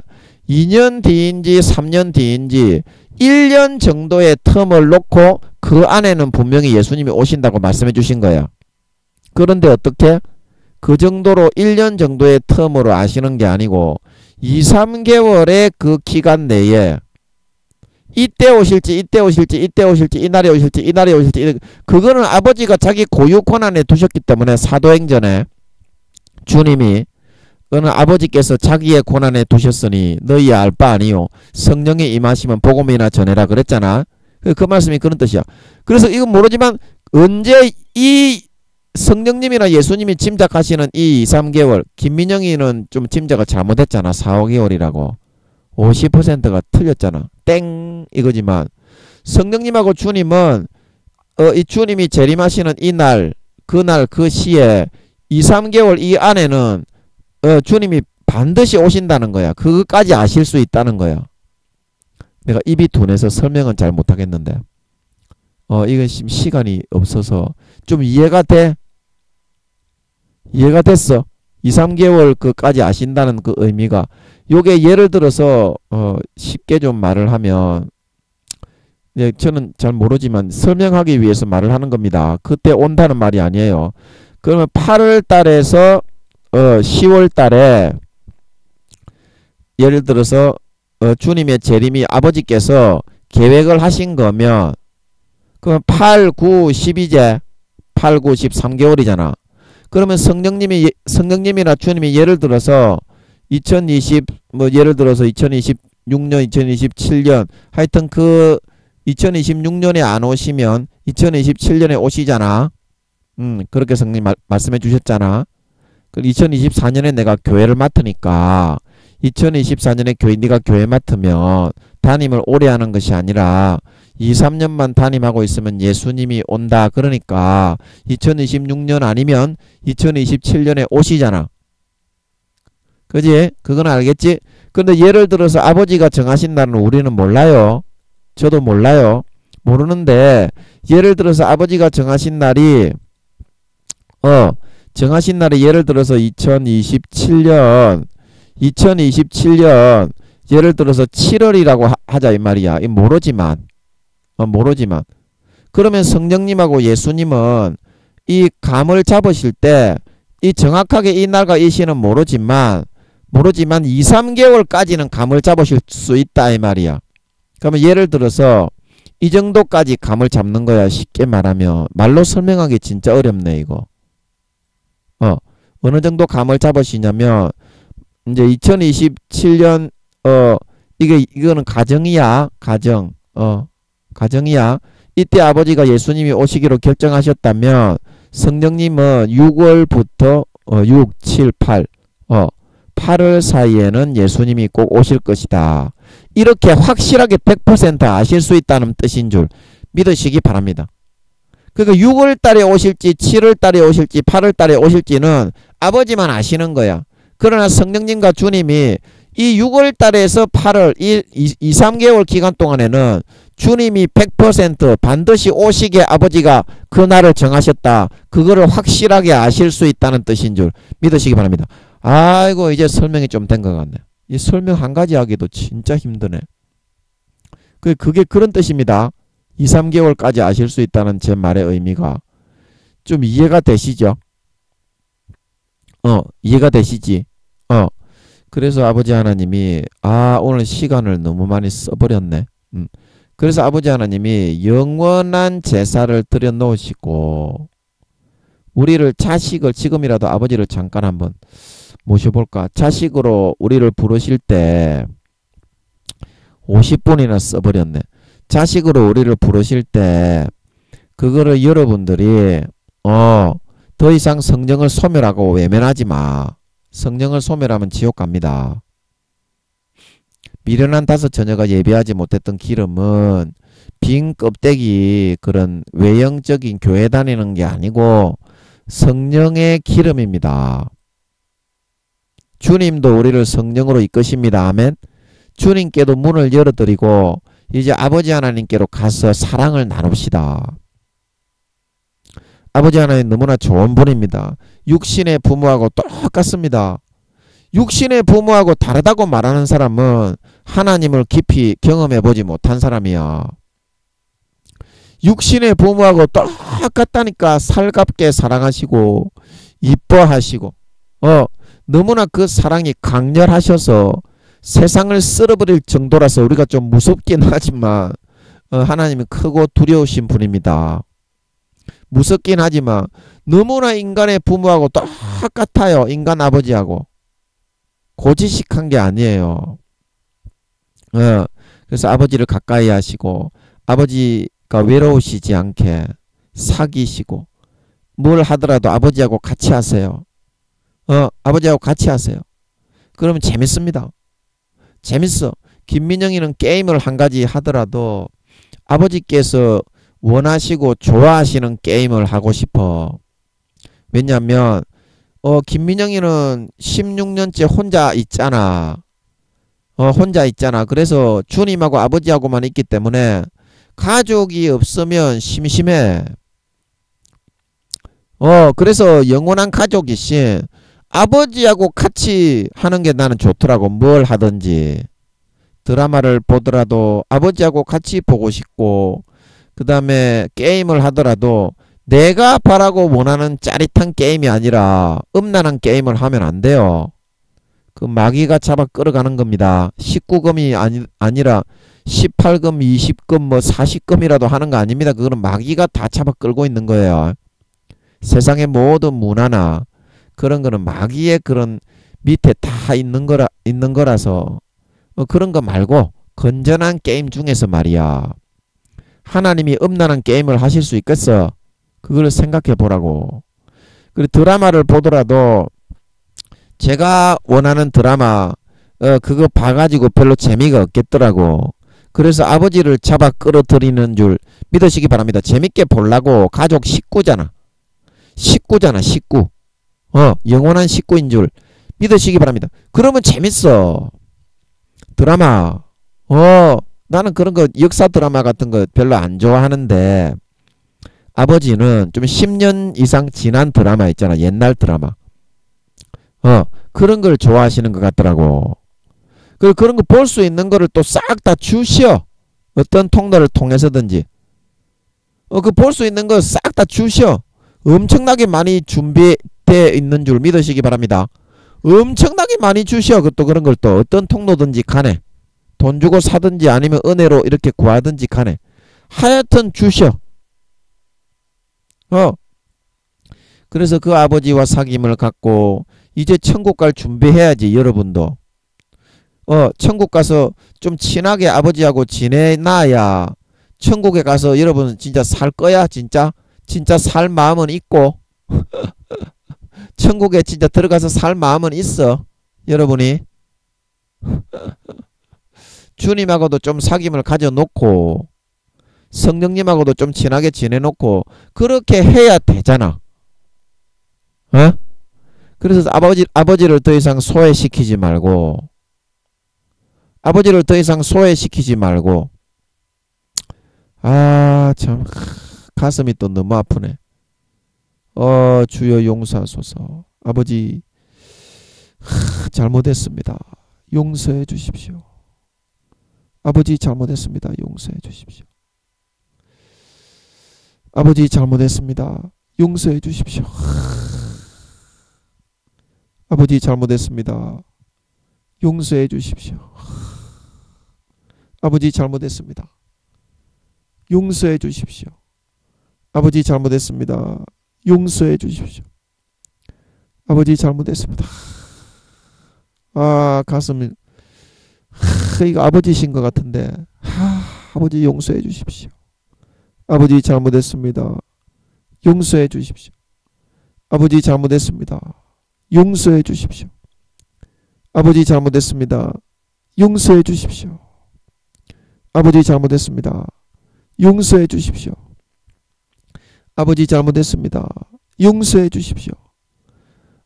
2년 뒤인지 3년 뒤인지 1년 정도의 텀을 놓고 그 안에는 분명히 예수님이 오신다고 말씀해 주신 거야. 그런데 어떻게? 그 정도로 1년 정도의 텀으로 아시는 게 아니고 2, 3개월의 그 기간 내에 이때 오실지 이때 오실지 이때 오실지 이날에 오실지 이날에 오실지 그거는 아버지가 자기 고유 권한에 두셨기 때문에 사도행전에 주님이 그는 아버지께서 자기의 권한에 두셨으니 너희 알 바 아니요 성령이 임하시면 복음이나 전해라 그랬잖아. 그 말씀이 그런 뜻이야. 그래서 이건 모르지만 언제 이 성령님이나 예수님이 짐작하시는 이 2, 3개월 김민영이는 좀 짐작을 잘못했잖아. 4, 5개월이라고 50%가 틀렸잖아. 땡 이거지만 성령님하고 주님은 이 주님이 재림하시는 이날 그날 그 시에 2, 3개월 이 안에는 주님이 반드시 오신다는 거야. 그것까지 아실 수 있다는 거야. 내가 입이 둔해서 설명은 잘 못하겠는데 이건 지금 시간이 없어서 좀 이해가 돼? 이해가 됐어? 2, 3개월 그까지 아신다는 그 의미가 요게 예를 들어서 쉽게 좀 말을 하면 저는 잘 모르지만 설명하기 위해서 말을 하는 겁니다. 그때 온다는 말이 아니에요. 그러면 8월 달에서 10월 달에 예를 들어서 주님의 재림이 아버지께서 계획을 하신 거면 그러면 8, 9, 12제 8, 9, 10 3개월이잖아. 그러면 성령님이나 주님이 예를 들어서 2020 뭐 예를 들어서 2026년 2027년 하여튼 그 2026년에 안 오시면 2027년에 오시잖아. 그렇게 성령님 말씀해 주셨잖아. 2024년에 내가 교회를 맡으니까 2024년에 네가 교회 맡으면 담임을 오래 하는 것이 아니라 2, 3년만 담임하고 있으면 예수님이 온다. 그러니까 2026년 아니면 2027년에 오시잖아. 그지? 그건 알겠지? 근데 예를 들어서 아버지가 정하신 날은 우리는 몰라요. 저도 몰라요. 모르는데 예를 들어서 아버지가 정하신 날이 예를 들어서 2027년 예를 들어서 7월이라고 하자 이 말이야. 모르지만 그러면 성령님하고 예수님은 이 감을 잡으실 때 이 정확하게 이 날과 이 시는 모르지만 2, 3개월까지는 감을 잡으실 수 있다 이 말이야. 그러면 예를 들어서 이 정도까지 감을 잡는 거야. 쉽게 말하면 말로 설명하기 진짜 어렵네 이거. 어느 정도 감을 잡으시냐면 이제 2027년 이거는 가정이야. 가정이야. 이때 아버지가 예수님이 오시기로 결정하셨다면 성령님은 6월부터 6, 7, 8 8월 사이에는 예수님이 꼭 오실 것이다. 이렇게 확실하게 100% 아실 수 있다는 뜻인 줄 믿으시기 바랍니다. 그러니까 6월 달에 오실지 7월 달에 오실지 8월 달에 오실지는 아버지만 아시는 거야. 그러나 성령님과 주님이 이 6월 달에서 8월 2, 3개월 기간 동안에는 주님이 100% 반드시 오시게 아버지가 그날을 정하셨다. 그거를 확실하게 아실 수 있다는 뜻인 줄 믿으시기 바랍니다. 아이고 이제 설명이 좀 된 것 같네. 이 설명 한 가지 하기도 진짜 힘드네. 그게 그런 뜻입니다. 2, 3개월까지 아실 수 있다는 제 말의 의미가 좀 이해가 되시죠? 이해가 되시지? 그래서 아버지 하나님이 오늘 시간을 너무 많이 써버렸네. 그래서 아버지 하나님이 영원한 제사를 드려 놓으시고 우리를 자식을 지금이라도 아버지를 잠깐 한번 모셔볼까? 자식으로 우리를 부르실 때 50분이나 써버렸네. 자식으로 우리를 부르실 때 그거를 여러분들이 더 이상 성령을 소멸하고 외면하지 마. 성령을 소멸하면 지옥 갑니다. 미련한 5 처녀가 예비하지 못했던 기름은 빈 껍데기 그런 외형적인 교회 다니는 게 아니고 성령의 기름입니다. 주님도 우리를 성령으로 이끄십니다. 아멘. 주님께도 문을 열어드리고 이제 아버지 하나님께로 가서 사랑을 나눕시다. 아버지 하나님 너무나 좋은 분입니다. 육신의 부모하고 똑같습니다. 육신의 부모하고 다르다고 말하는 사람은 하나님을 깊이 경험해보지 못한 사람이야. 육신의 부모하고 똑같다니까 살갑게 사랑하시고 이뻐하시고 너무나 그 사랑이 강렬하셔서 세상을 쓸어버릴 정도라서 우리가 좀 무섭긴 하지만 하나님이 크고 두려우신 분입니다. 무섭긴 하지만 너무나 인간의 부모하고 똑같아요. 인간 아버지하고. 고지식한 게 아니에요. 그래서 아버지를 가까이 하시고 아버지가 외로우시지 않게 사귀시고 뭘 하더라도 아버지하고 같이 하세요. 아버지하고 같이 하세요. 그러면 재밌습니다. 재밌어. 김민영이는 게임을 한 가지 하더라도 아버지께서 원하시고 좋아하시는 게임을 하고 싶어. 왜냐하면 김민영이는 16년째 혼자 있잖아. 혼자 있잖아. 그래서 주님하고 아버지하고만 있기 때문에 가족이 없으면 심심해. 그래서 영원한 가족이신 아버지하고 같이 하는 게 나는 좋더라고. 뭘 하든지. 드라마를 보더라도 아버지하고 같이 보고 싶고 그 다음에 게임을 하더라도 내가 바라고 원하는 짜릿한 게임이 아니라 음란한 게임을 하면 안 돼요. 그 마귀가 잡아 끌어가는 겁니다. 19금이 아니라 18금, 20금, 뭐 40금이라도 하는 거 아닙니다. 그거는 마귀가 다 잡아 끌고 있는 거예요. 세상의 모든 문화나 그런 거는 마귀의 그런 밑에 다 있는 거라서 그런 거 말고 건전한 게임 중에서 말이야. 하나님이 음란한 게임을 하실 수 있겠어? 그걸 생각해 보라고. 그리고 드라마를 보더라도 제가 원하는 드라마 그거 봐가지고 별로 재미가 없겠더라고. 그래서 아버지를 잡아 끌어들이는 줄 믿으시기 바랍니다. 재밌게 보려고. 가족 식구잖아. 식구. 영원한 식구인 줄 믿으시기 바랍니다. 그러면 재밌어. 드라마. 나는 그런 거 역사 드라마 같은 거 별로 안 좋아하는데 아버지는 좀 10년 이상 지난 드라마 있잖아. 옛날 드라마. 그런 걸 좋아하시는 것 같더라고. 그런 거 볼 수 있는 거를 또 싹 다 주시오. 어떤 통로를 통해서든지. 그 볼 수 있는 거 싹 다 주시오. 엄청나게 많이 준비되어 있는 줄 믿으시기 바랍니다. 엄청나게 많이 주시오. 또 그런 걸 또 어떤 통로든지 간에. 돈 주고 사든지 아니면 은혜로 이렇게 구하든지 간에. 하여튼 주시오. 그래서 그 아버지와 사귐을 갖고 이제 천국 갈 준비해야지. 여러분도 천국 가서 좀 친하게 아버지하고 지내놔야 천국에 가서 여러분 진짜 살 거야. 진짜 살 마음은 있고 천국에 진짜 들어가서 살 마음은 있어. 여러분이 주님하고도 좀 사귐을 가져놓고 성령님하고도 좀 친하게 지내놓고 그렇게 해야 되잖아. 그래서 아버지를 더 이상 소외시키지 말고 아버지를 더 이상 소외시키지 말고 참 가슴이 또 너무 아프네. 주여 용서하소서. 아버지 잘못했습니다. 용서해 주십시오. 아버지 잘못했습니다. 용서해 주십시오. 아버지 잘못했습니다. 용서해 주십시오. 아버지 잘못했습니다. 용서해 주십시오. 아버지 잘못했습니다. 용서해 주십시오. 아버지 잘못했습니다. 용서해 주십시오. 아버지 잘못했습니다. 가슴이 이거 아버지신 것 같은데 아버지 용서해 주십시오. 아버지 잘못했습니다. 용서해 주십시오. 아버지 잘못했습니다. 용서해 주십시오. 아버지 잘못했습니다. 용서해 주십시오. 아버지 잘못했습니다. 용서해 주십시오. 아버지 잘못했습니다. 용서해 주십시오.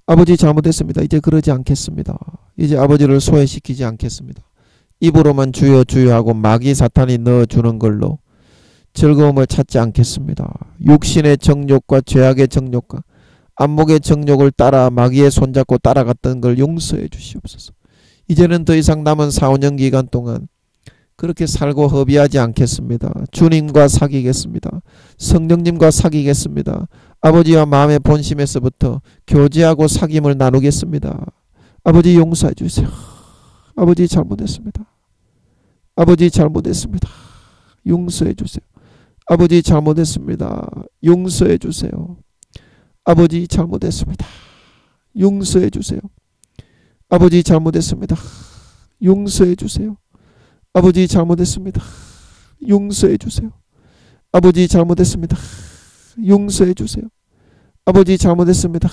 아버지 잘못했습니다. 이제 그러지 않겠습니다. 이제 아버지를 소외시키지 않겠습니다. 입으로만 주여 주여 하고 마귀 사탄이 넣어주는 걸로 즐거움을 찾지 않겠습니다. 육신의 정욕과 죄악의 정욕과 안목의 정욕을 따라 마귀의 손잡고 따라갔던 걸 용서해 주시옵소서. 이제는 더 이상 남은 4, 5년 기간 동안 그렇게 살고 허비하지 않겠습니다. 주님과 사귀겠습니다. 성령님과 사귀겠습니다. 아버지와 마음의 본심에서부터 교제하고 사귐을 나누겠습니다. 아버지 용서해 주세요. 아버지 잘못했습니다. 아버지 잘못했습니다. 용서해 주세요. 아버지 잘못했습니다. 용서해 주세요. 아버지 잘못했습니다. 용서해 주세요. 아버지 잘못했습니다. 용서해 주세요. 아버지 잘못했습니다. 용서해 주세요. 아버지 잘못했습니다. 용서해 주세요. 아버지 잘못했습니다.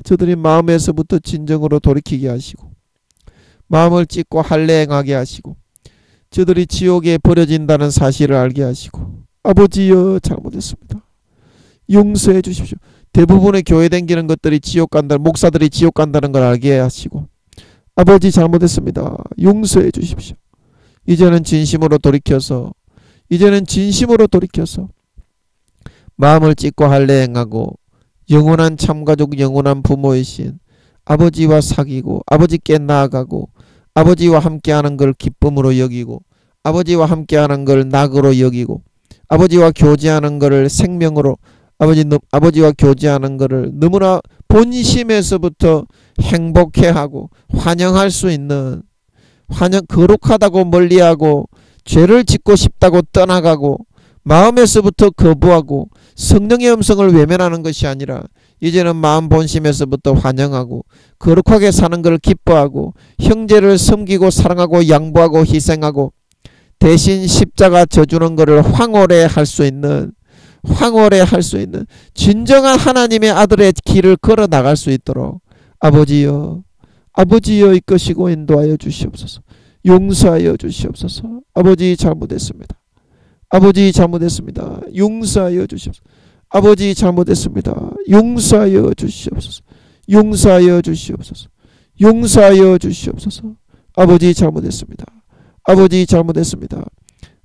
저들이 마음에서부터 진정으로 돌이키게 하시고 마음을 찢고 할례행하게 하시고 저들이 지옥에 버려진다는 사실을 알게 하시고 아버지여 잘못했습니다. 용서해 주십시오. 대부분의 교회 다니는 것들이 지옥 간다, 목사들이 지옥 간다는 걸 알게 하시고 아버지 잘못했습니다. 용서해 주십시오. 이제는 진심으로 돌이켜서 마음을 찢고 할례행하고 영원한 참가족, 영원한 부모이신 아버지와 사귀고 아버지께 나아가고 아버지와 함께하는 걸 기쁨으로 여기고 아버지와 함께하는 걸 낙으로 여기고 아버지와 교제하는 것을 생명으로 아버지와 교제하는 것을 너무나 본심에서부터 행복해하고 환영할 수 있는 거룩하다고 멀리하고 죄를 짓고 싶다고 떠나가고 마음에서부터 거부하고 성령의 음성을 외면하는 것이 아니라 이제는 마음 본심에서부터 환영하고 거룩하게 사는 것을 기뻐하고 형제를 섬기고 사랑하고 양보하고 희생하고 대신 십자가 져주는 것을 황홀해 할 수 있는 진정한 하나님의 아들의 길을 걸어 나갈 수 있도록 아버지여 이끄시고 인도하여 주시옵소서. 용서하여 주시옵소서. 아버지 잘못했습니다. 아버지 잘못했습니다. 용서하여 주시옵소서. 아버지 잘못했습니다. 용서하여 주시옵소서. 용서하여 주시옵소서. 용서하여 주시옵소서. 아버지 잘못했습니다. 아버지 잘못했습니다.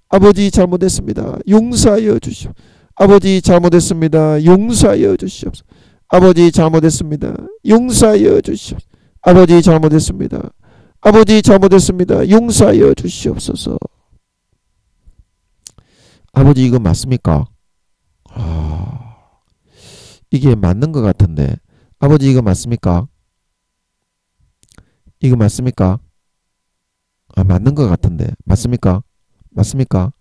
아버지 잘못했습니다. 용서하여 주시옵소서. 아버지 잘못했습니다. 용서하여 주시옵소서. 아버지 잘못했습니다. 용서하여 주시옵소서. 아버지 잘못했습니다. 아버지 잘못했습니다. 용서하여 주시옵소서. 아버지 이거 맞습니까? 이게 맞는 것 같은데 아버지 이거 맞습니까? 이거 맞습니까? 맞는 것 같은데 맞습니까? 맞습니까?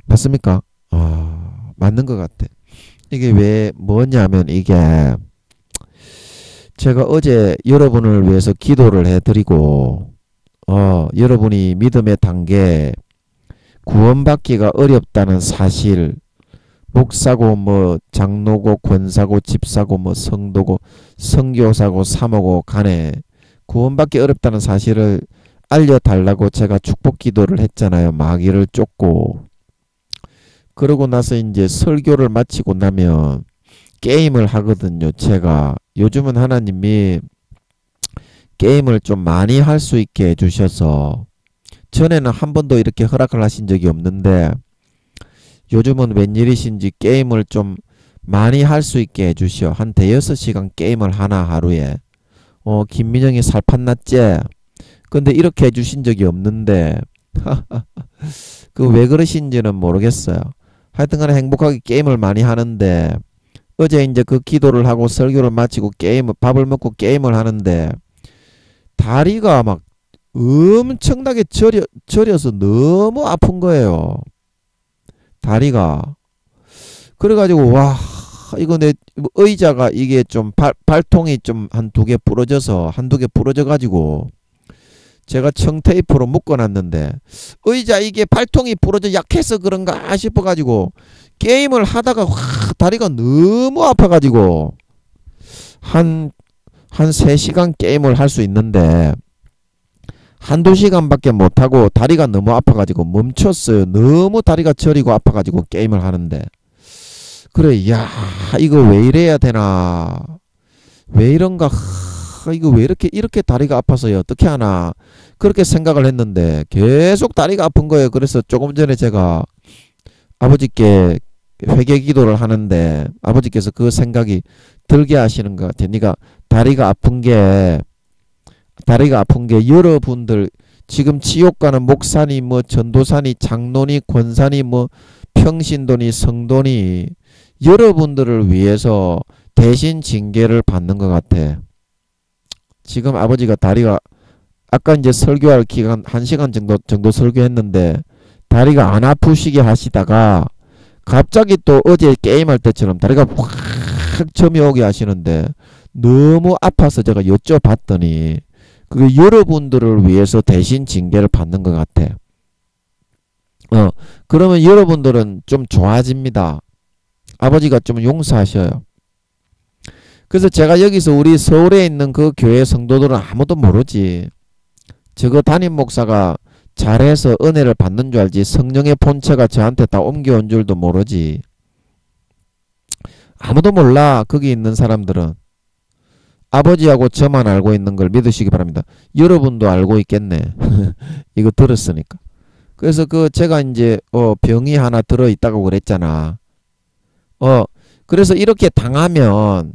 맞습니까? 맞는 것 같아. 이게 왜 뭐냐면 이게 제가 어제 여러분을 위해서 기도를 해드리고 여러분이 믿음의 단계 구원받기가 어렵다는 사실 목사고 장로고 권사고 집사고 성도고 선교사고 사모고 간에 구원받기 어렵다는 사실을 알려달라고 제가 축복 기도를 했잖아요. 마귀를 쫓고. 그러고 나서 이제 설교를 마치고 나면 게임을 하거든요. 제가 요즘은 하나님이 게임을 좀 많이 할 수 있게 해주셔서 전에는 한 번도 이렇게 허락을 하신 적이 없는데 요즘은 웬일이신지 게임을 좀 많이 할 수 있게 해주시오. 한 대여섯 시간 게임을 하나 하루에. 김민영이 살판 났지? 근데 이렇게 해주신 적이 없는데 그 왜 그러신지는 모르겠어요. 하여튼간에 행복하게 게임을 많이 하는데 어제 이제 그 기도를 하고 설교를 마치고 밥을 먹고 게임을 하는데 다리가 막 엄청나게 저려서 너무 아픈 거예요. 다리가. 그래가지고 와 이거 내 의자가 이게 좀 발통이 좀 한두 개 부러져 가지고 제가 청테이프로 묶어놨는데 의자 이게 발통이 부러져 약해서 그런가 싶어 가지고 게임을 하다가 다리가 너무 아파 가지고 한 3시간 게임을 할 수 있는데 한두 시간밖에 못하고 다리가 너무 아파가지고 멈췄어요. 너무 다리가 저리고 아파가지고 게임을 하는데 그래 야 이거 왜 이래야 되나 왜 이런가 이거 왜 이렇게 다리가 아파서 어떻게 하나 그렇게 생각을 했는데 계속 다리가 아픈 거예요. 그래서 조금 전에 제가 아버지께 회개 기도를 하는데 아버지께서 그 생각이 들게 하시는 것 같아요. 그러니까 다리가 아픈 게 여러분들 지금 지옥 가는 목사니 뭐 전도사니 장로니 권사니 뭐 평신도니 성도니 여러분들을 위해서 대신 징계를 받는 것 같아. 지금 아버지가 다리가 아까 이제 설교할 기간 1시간 정도 설교했는데 다리가 안 아프시게 하시다가 갑자기 또 어제 게임할 때처럼 다리가 확 점이 오게 하시는데 너무 아파서 제가 여쭤봤더니 그게 여러분들을 위해서 대신 징계를 받는 것 같아. 그러면 여러분들은 좀 좋아집니다. 아버지가 좀 용서하셔요. 그래서 제가 여기서 우리 서울에 있는 그 교회 성도들은 아무도 모르지. 저거 담임 목사가 잘해서 은혜를 받는 줄 알지 성령의 본체가 저한테 다 옮겨온 줄도 모르지. 아무도 몰라. 거기 있는 사람들은. 아버지하고 저만 알고 있는 걸 믿으시기 바랍니다. 여러분도 알고 있겠네. 이거 들었으니까. 그래서 제가 이제 병이 하나 들어있다고 그랬잖아. 그래서 이렇게 당하면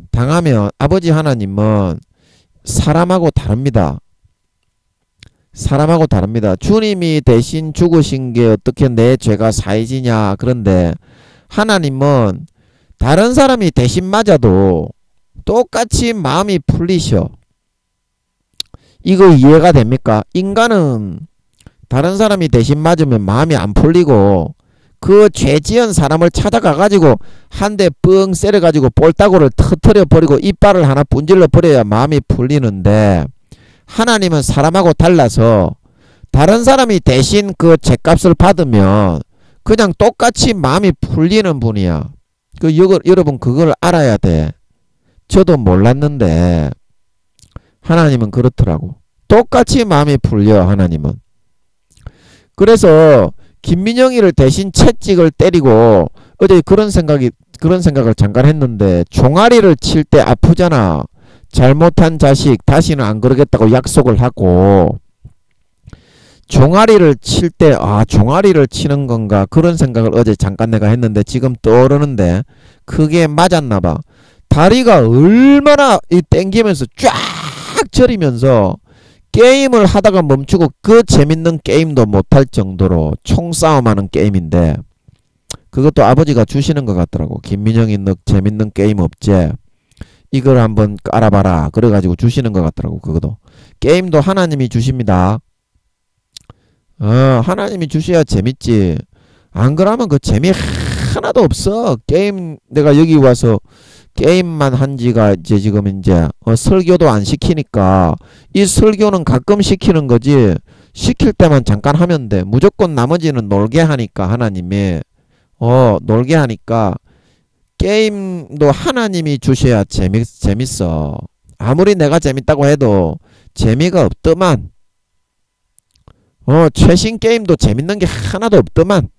아버지 하나님은 사람하고 다릅니다. 사람하고 다릅니다. 주님이 대신 죽으신 게 어떻게 내 죄가 사해지냐. 그런데 하나님은 다른 사람이 대신 맞아도 똑같이 마음이 풀리셔. 이거 이해가 됩니까? 인간은 다른 사람이 대신 맞으면 마음이 안 풀리고 그 죄 지은 사람을 찾아가 가지고 한 대 뻥 세려 가지고 볼따구를 터트려 버리고 이빨을 하나 분질러 버려야 마음이 풀리는데 하나님은 사람하고 달라서 다른 사람이 대신 그 죄값을 받으면 그냥 똑같이 마음이 풀리는 분이야. 여러분 그걸 알아야 돼. 저도 몰랐는데 하나님은 그렇더라고. 똑같이 마음이 풀려 하나님은. 그래서 김민영이를 대신 채찍을 때리고 어제 그런 생각을 잠깐 했는데 종아리를 칠 때 아프잖아. 잘못한 자식 다시는 안 그러겠다고 약속을 하고 종아리를 칠 때 종아리를 치는 건가 그런 생각을 어제 잠깐 내가 했는데 지금 떠오르는데 그게 맞았나 봐. 다리가 얼마나 땡기면서 쫙 저리면서 게임을 하다가 멈추고 그 재밌는 게임도 못할 정도로 총싸움하는 게임인데 그것도 아버지가 주시는 것 같더라고. 김민영이 너 재밌는 게임 없지? 이걸 한번 알아봐라. 그래가지고 주시는 것 같더라고. 그것도 게임도 하나님이 주십니다. 하나님이 주셔야 재밌지. 안 그러면 그 재미 하나도 없어. 게임 내가 여기 와서 게임만 한 지가 이제 지금 이제 설교도 안 시키니까 이 설교는 가끔 시키는 거지 시킬 때만 잠깐 하면 돼. 무조건 나머지는 놀게 하니까 하나님이 놀게 하니까 게임도 하나님이 주셔야 재밌어. 아무리 내가 재밌다고 해도 재미가 없더만. 최신 게임도 재밌는 게 하나도 없더만.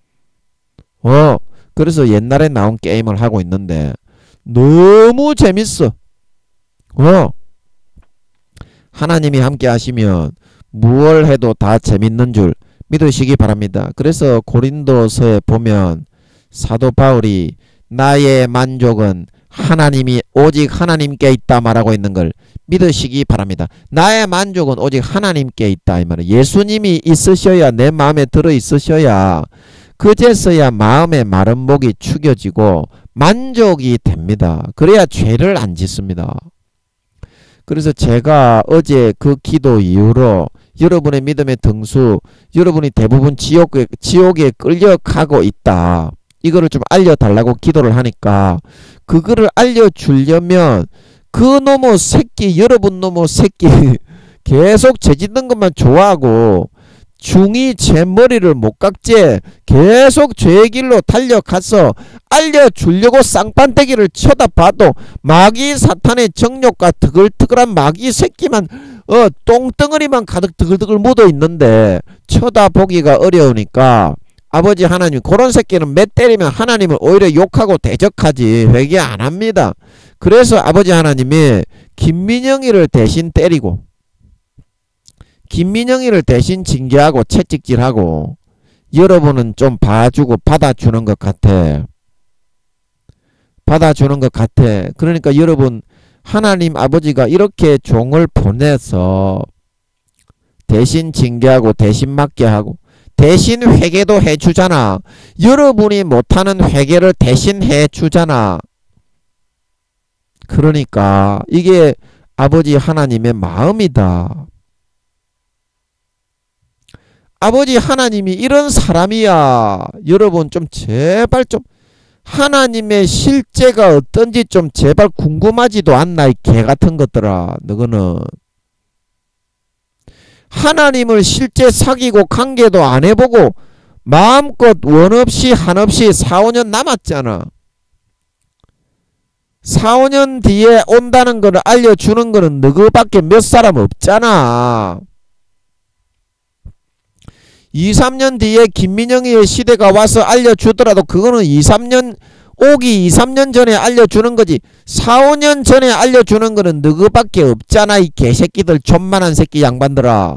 그래서 옛날에 나온 게임을 하고 있는데 너무 재밌어. 하나님이 함께 하시면 무얼 해도 다 재밌는 줄 믿으시기 바랍니다. 그래서 고린도서에 보면 사도 바울이 나의 만족은 하나님이 오직 하나님께 있다 말하고 있는 걸 믿으시기 바랍니다. 나의 만족은 오직 하나님께 있다 이 말은 예수님이 있으셔야 내 마음에 들어 있으셔야 그제서야 마음의 마른 목이 축여지고 만족이 됩니다. 그래야 죄를 안 짓습니다. 그래서 제가 어제 그 기도 이후로 여러분의 믿음의 등수 여러분이 대부분 지옥에 끌려가고 있다. 이거를 좀 알려달라고 기도를 하니까 그거를 알려주려면 그 놈의 새끼 여러분 놈의 새끼 계속 죄 짓는 것만 좋아하고 중이 제 머리를 못 깎지 계속 죄의 길로 달려가서 알려주려고 쌍판대기를 쳐다봐도 마귀 사탄의 정욕과 드글드글한 마귀 새끼만 똥덩어리만 가득 드글드글 묻어있는데 쳐다보기가 어려우니까 아버지 하나님 그런 새끼는 몇 때리면 하나님을 오히려 욕하고 대적하지 회개 안 합니다. 그래서 아버지 하나님이 김민영이를 대신 때리고 김민영이를 대신 징계하고 채찍질하고 여러분은 좀 봐주고 받아주는 것 같아. 받아주는 것 같아. 그러니까 여러분 하나님 아버지가 이렇게 종을 보내서 대신 징계하고 대신 맞게 하고 대신 회개도 해주잖아. 여러분이 못하는 회개를 대신 해주잖아. 그러니까 이게 아버지 하나님의 마음이다. 아버지 하나님이 이런 사람이야. 여러분 좀 제발 좀 하나님의 실제가 어떤지 좀 제발 궁금하지도 않나 이 개같은 것들아. 너거는 하나님을 실제 사귀고 관계도 안 해보고 마음껏 원없이 한없이 4, 5년 남았잖아. 4, 5년 뒤에 온다는 거를 알려주는 거는 너그밖에 몇 사람 없잖아. 2, 3년 뒤에 김민영이의 시대가 와서 알려주더라도 그거는 2, 3년 오기 2, 3년 전에 알려주는 거지 4, 5년 전에 알려주는 거는 너그밖에 없잖아. 이 개새끼들 존만한 새끼 양반들아.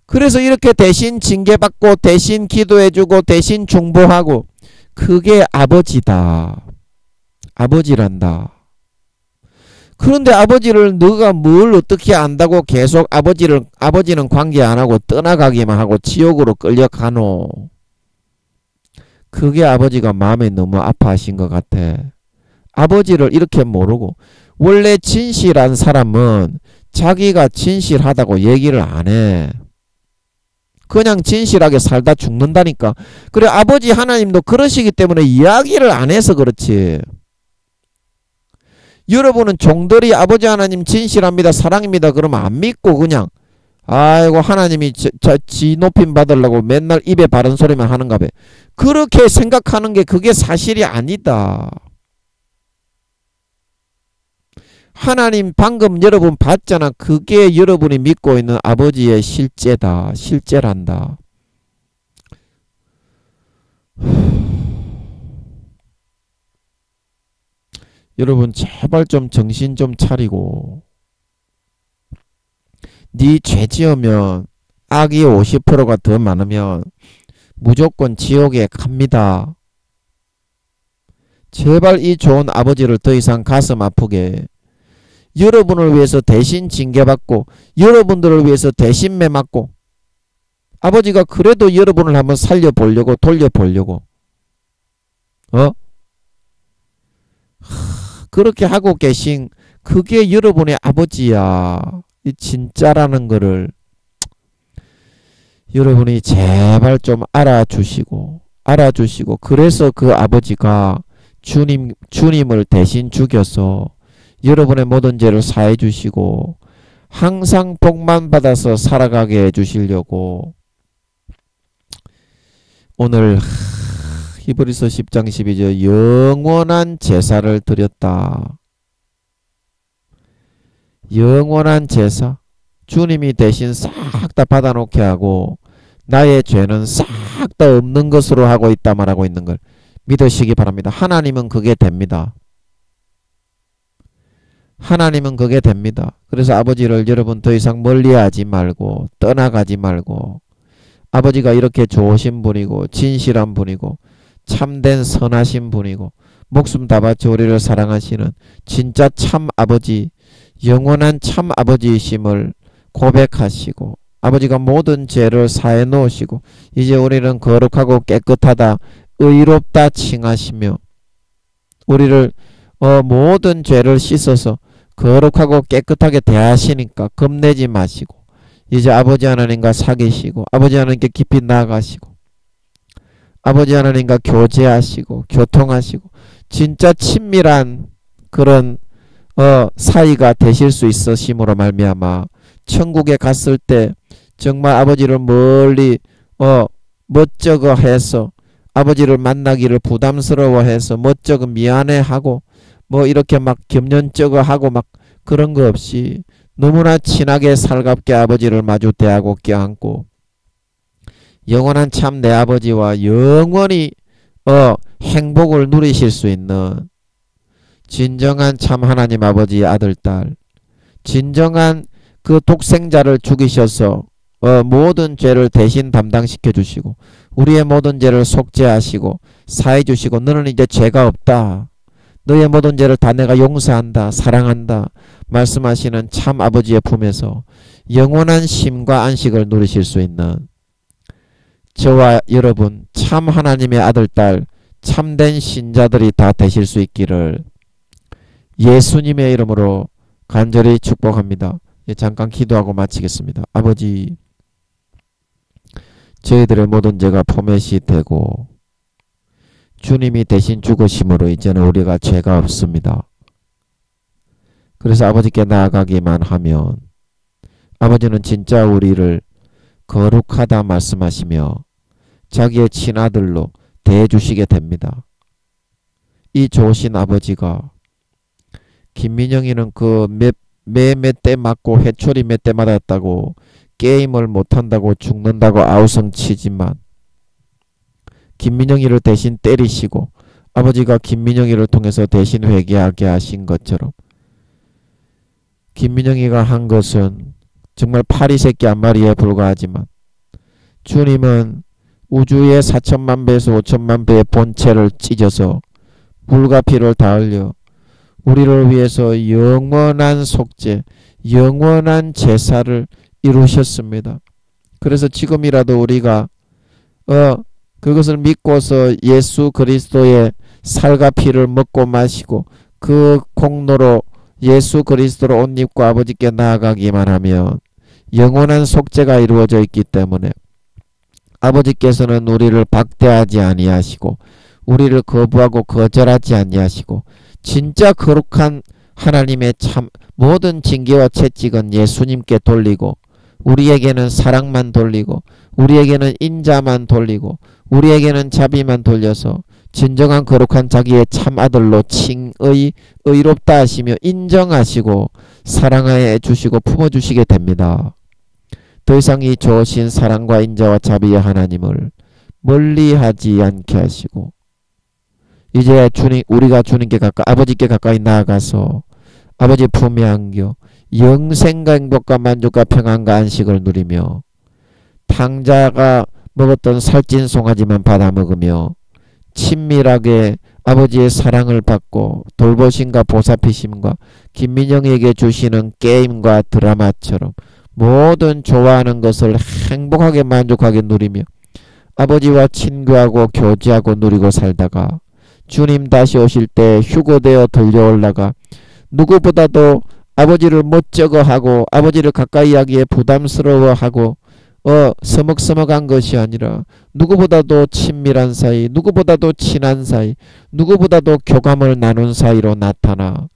그래서 이렇게 대신 징계받고 대신 기도해주고 대신 중보하고 그게 아버지다. 아버지란다. 그런데 아버지를 너가 뭘 어떻게 안다고 계속 아버지는 관계 안하고 떠나가기만 하고 지옥으로 끌려가노. 그게 아버지가 마음에 너무 아파하신 것 같아. 아버지를 이렇게 모르고 원래 진실한 사람은 자기가 진실하다고 얘기를 안 해. 그냥 진실하게 살다 죽는다니까. 그래 아버지 하나님도 그러시기 때문에 이야기를 안 해서 그렇지. 여러분은 종들이 아버지 하나님 진실합니다 사랑입니다 그러면 안 믿고 그냥 아이고 하나님이 지 높임 받으려고 맨날 입에 바른 소리만 하는가 봐. 그렇게 생각하는 게 그게 사실이 아니다. 하나님 방금 여러분 봤잖아. 그게 여러분이 믿고 있는 아버지의 실제다. 실제란다. 여러분 제발 좀 정신 좀 차리고 네 죄 지으면 악이 50%가 더 많으면 무조건 지옥에 갑니다. 제발 이 좋은 아버지를 더 이상 가슴 아프게 여러분을 위해서 대신 징계받고 여러분들을 위해서 대신 매맞고 아버지가 그래도 여러분을 한번 살려보려고 돌려보려고 그렇게 하고 계신 그게 여러분의 아버지야. 이 진짜라는 거를 여러분이 제발 좀 알아주시고 그래서 그 아버지가 주님을 대신 죽여서 여러분의 모든 죄를 사해 주시고 항상 복만 받아서 살아가게 해 주시려고 오늘 히브리서 10장 12절 영원한 제사를 드렸다. 영원한 제사 주님이 대신 싹 다 받아놓게 하고 나의 죄는 싹 다 없는 것으로 하고 있다 말하고 있는 걸 믿으시기 바랍니다. 하나님은 그게 됩니다. 하나님은 그게 됩니다. 그래서 아버지를 여러분 더 이상 멀리하지 말고 떠나가지 말고, 아버지가 이렇게 좋으신 분이고 진실한 분이고 참된 선하신 분이고 목숨 다 바쳐 우리를 사랑하시는 진짜 참 아버지, 영원한 참 아버지이심을 고백하시고, 아버지가 모든 죄를 사해 놓으시고 이제 우리는 거룩하고 깨끗하다 의롭다 칭하시며 우리를 모든 죄를 씻어서 거룩하고 깨끗하게 대하시니까 겁내지 마시고 이제 아버지 하나님과 사귀시고 아버지 하나님께 깊이 나아가시고 아버지 하나님과 교제하시고 교통하시고 진짜 친밀한 그런 사이가 되실 수 있으심으로 말미암아 천국에 갔을 때 정말 아버지를 멀리 멋쩍어 해서 아버지를 만나기를 부담스러워해서 멋쩍어 미안해하고 뭐 이렇게 막 겸연쩍어 하고 막 그런 거 없이 너무나 친하게 살갑게 아버지를 마주 대하고 껴안고 영원한 참 내 아버지와 영원히 행복을 누리실 수 있는 진정한 참 하나님 아버지의 아들 딸, 진정한 그 독생자를 죽이셔서 모든 죄를 대신 담당시켜 주시고 우리의 모든 죄를 속죄하시고 사해 주시고 너는 이제 죄가 없다, 너의 모든 죄를 다 내가 용서한다, 사랑한다 말씀하시는 참 아버지의 품에서 영원한 쉼과 안식을 누리실 수 있는 저와 여러분 참 하나님의 아들 딸 참된 신자들이 다 되실 수 있기를 예수님의 이름으로 간절히 축복합니다. 잠깐 기도하고 마치겠습니다. 아버지, 저희들의 모든 죄가 포맷이 되고 주님이 대신 죽으심으로 이제는 우리가 죄가 없습니다. 그래서 아버지께 나아가기만 하면 아버지는 진짜 우리를 거룩하다 말씀하시며 자기의 친아들로 대해주시게 됩니다. 이 좋으신 아버지가 김민영이는 그 몇 대 맞고 회초리 몇 대 맞았다고 게임을 못한다고 죽는다고 아우성치지만 김민영이를 대신 때리시고 아버지가 김민영이를 통해서 대신 회개하게 하신 것처럼 김민영이가 한 것은 정말 파리 새끼 한 마리에 불과하지만 주님은 우주의 4천만 배에서 5천만 배의 본체를 찢어서 물과 피를 다 흘려 우리를 위해서 영원한 속죄, 영원한 제사를 이루셨습니다. 그래서 지금이라도 우리가 그것을 믿고서 예수 그리스도의 살과 피를 먹고 마시고 그 공로로 예수 그리스도로 옷 입고 아버지께 나아가기만 하면 영원한 속죄가 이루어져 있기 때문에 아버지께서는 우리를 박대하지 아니하시고 우리를 거부하고 거절하지 아니하시고 진짜 거룩한 하나님의 참 모든 징계와 채찍은 예수님께 돌리고 우리에게는 사랑만 돌리고 우리에게는 인자만 돌리고 우리에게는 자비만 돌려서 진정한 거룩한 자기의 참 아들로 의롭다 하시며 인정하시고 사랑해 주시고 품어주시게 됩니다. 더 이상 이 좋으신 사랑과 인자와 자비의 하나님을 멀리하지 않게 하시고 이제 우리가 주님께 가까이 아버지께 가까이 나아가서 아버지 품에 안겨 영생과 행복과 만족과 평안과 안식을 누리며 탕자가 먹었던 살찐 송아지만 받아 먹으며 친밀하게 아버지의 사랑을 받고 돌보심과 보살피심과 김민영에게 주시는 게임과 드라마처럼 모든 좋아하는 것을 행복하게 만족하게 누리며 아버지와 친교하고 교제하고 누리고 살다가 주님 다시 오실 때 휴거되어 들려올라가 누구보다도 아버지를 멋쩍어하고 아버지를 가까이 하기에 부담스러워하고 서먹서먹한 것이 아니라 누구보다도 친밀한 사이, 누구보다도 친한 사이, 누구보다도 교감을 나눈 사이로 나타나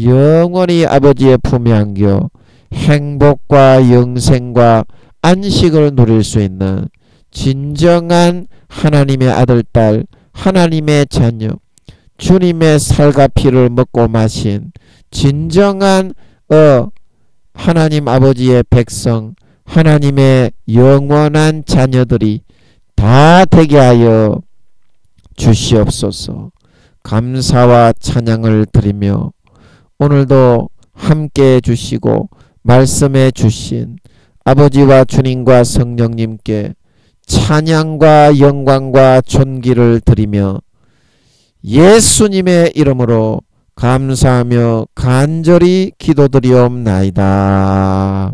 영원히 아버지의 품에 안겨 행복과 영생과 안식을 누릴 수 있는 진정한 하나님의 아들, 딸, 하나님의 자녀, 주님의 살과 피를 먹고 마신 진정한 하나님 아버지의 백성, 하나님의 영원한 자녀들이 다 되게 하여 주시옵소서. 감사와 찬양을 드리며 오늘도 함께 해주시고 말씀해 주신 아버지와 주님과 성령님께 찬양과 영광과 존귀를 드리며 예수님의 이름으로 감사하며 간절히 기도드리옵나이다.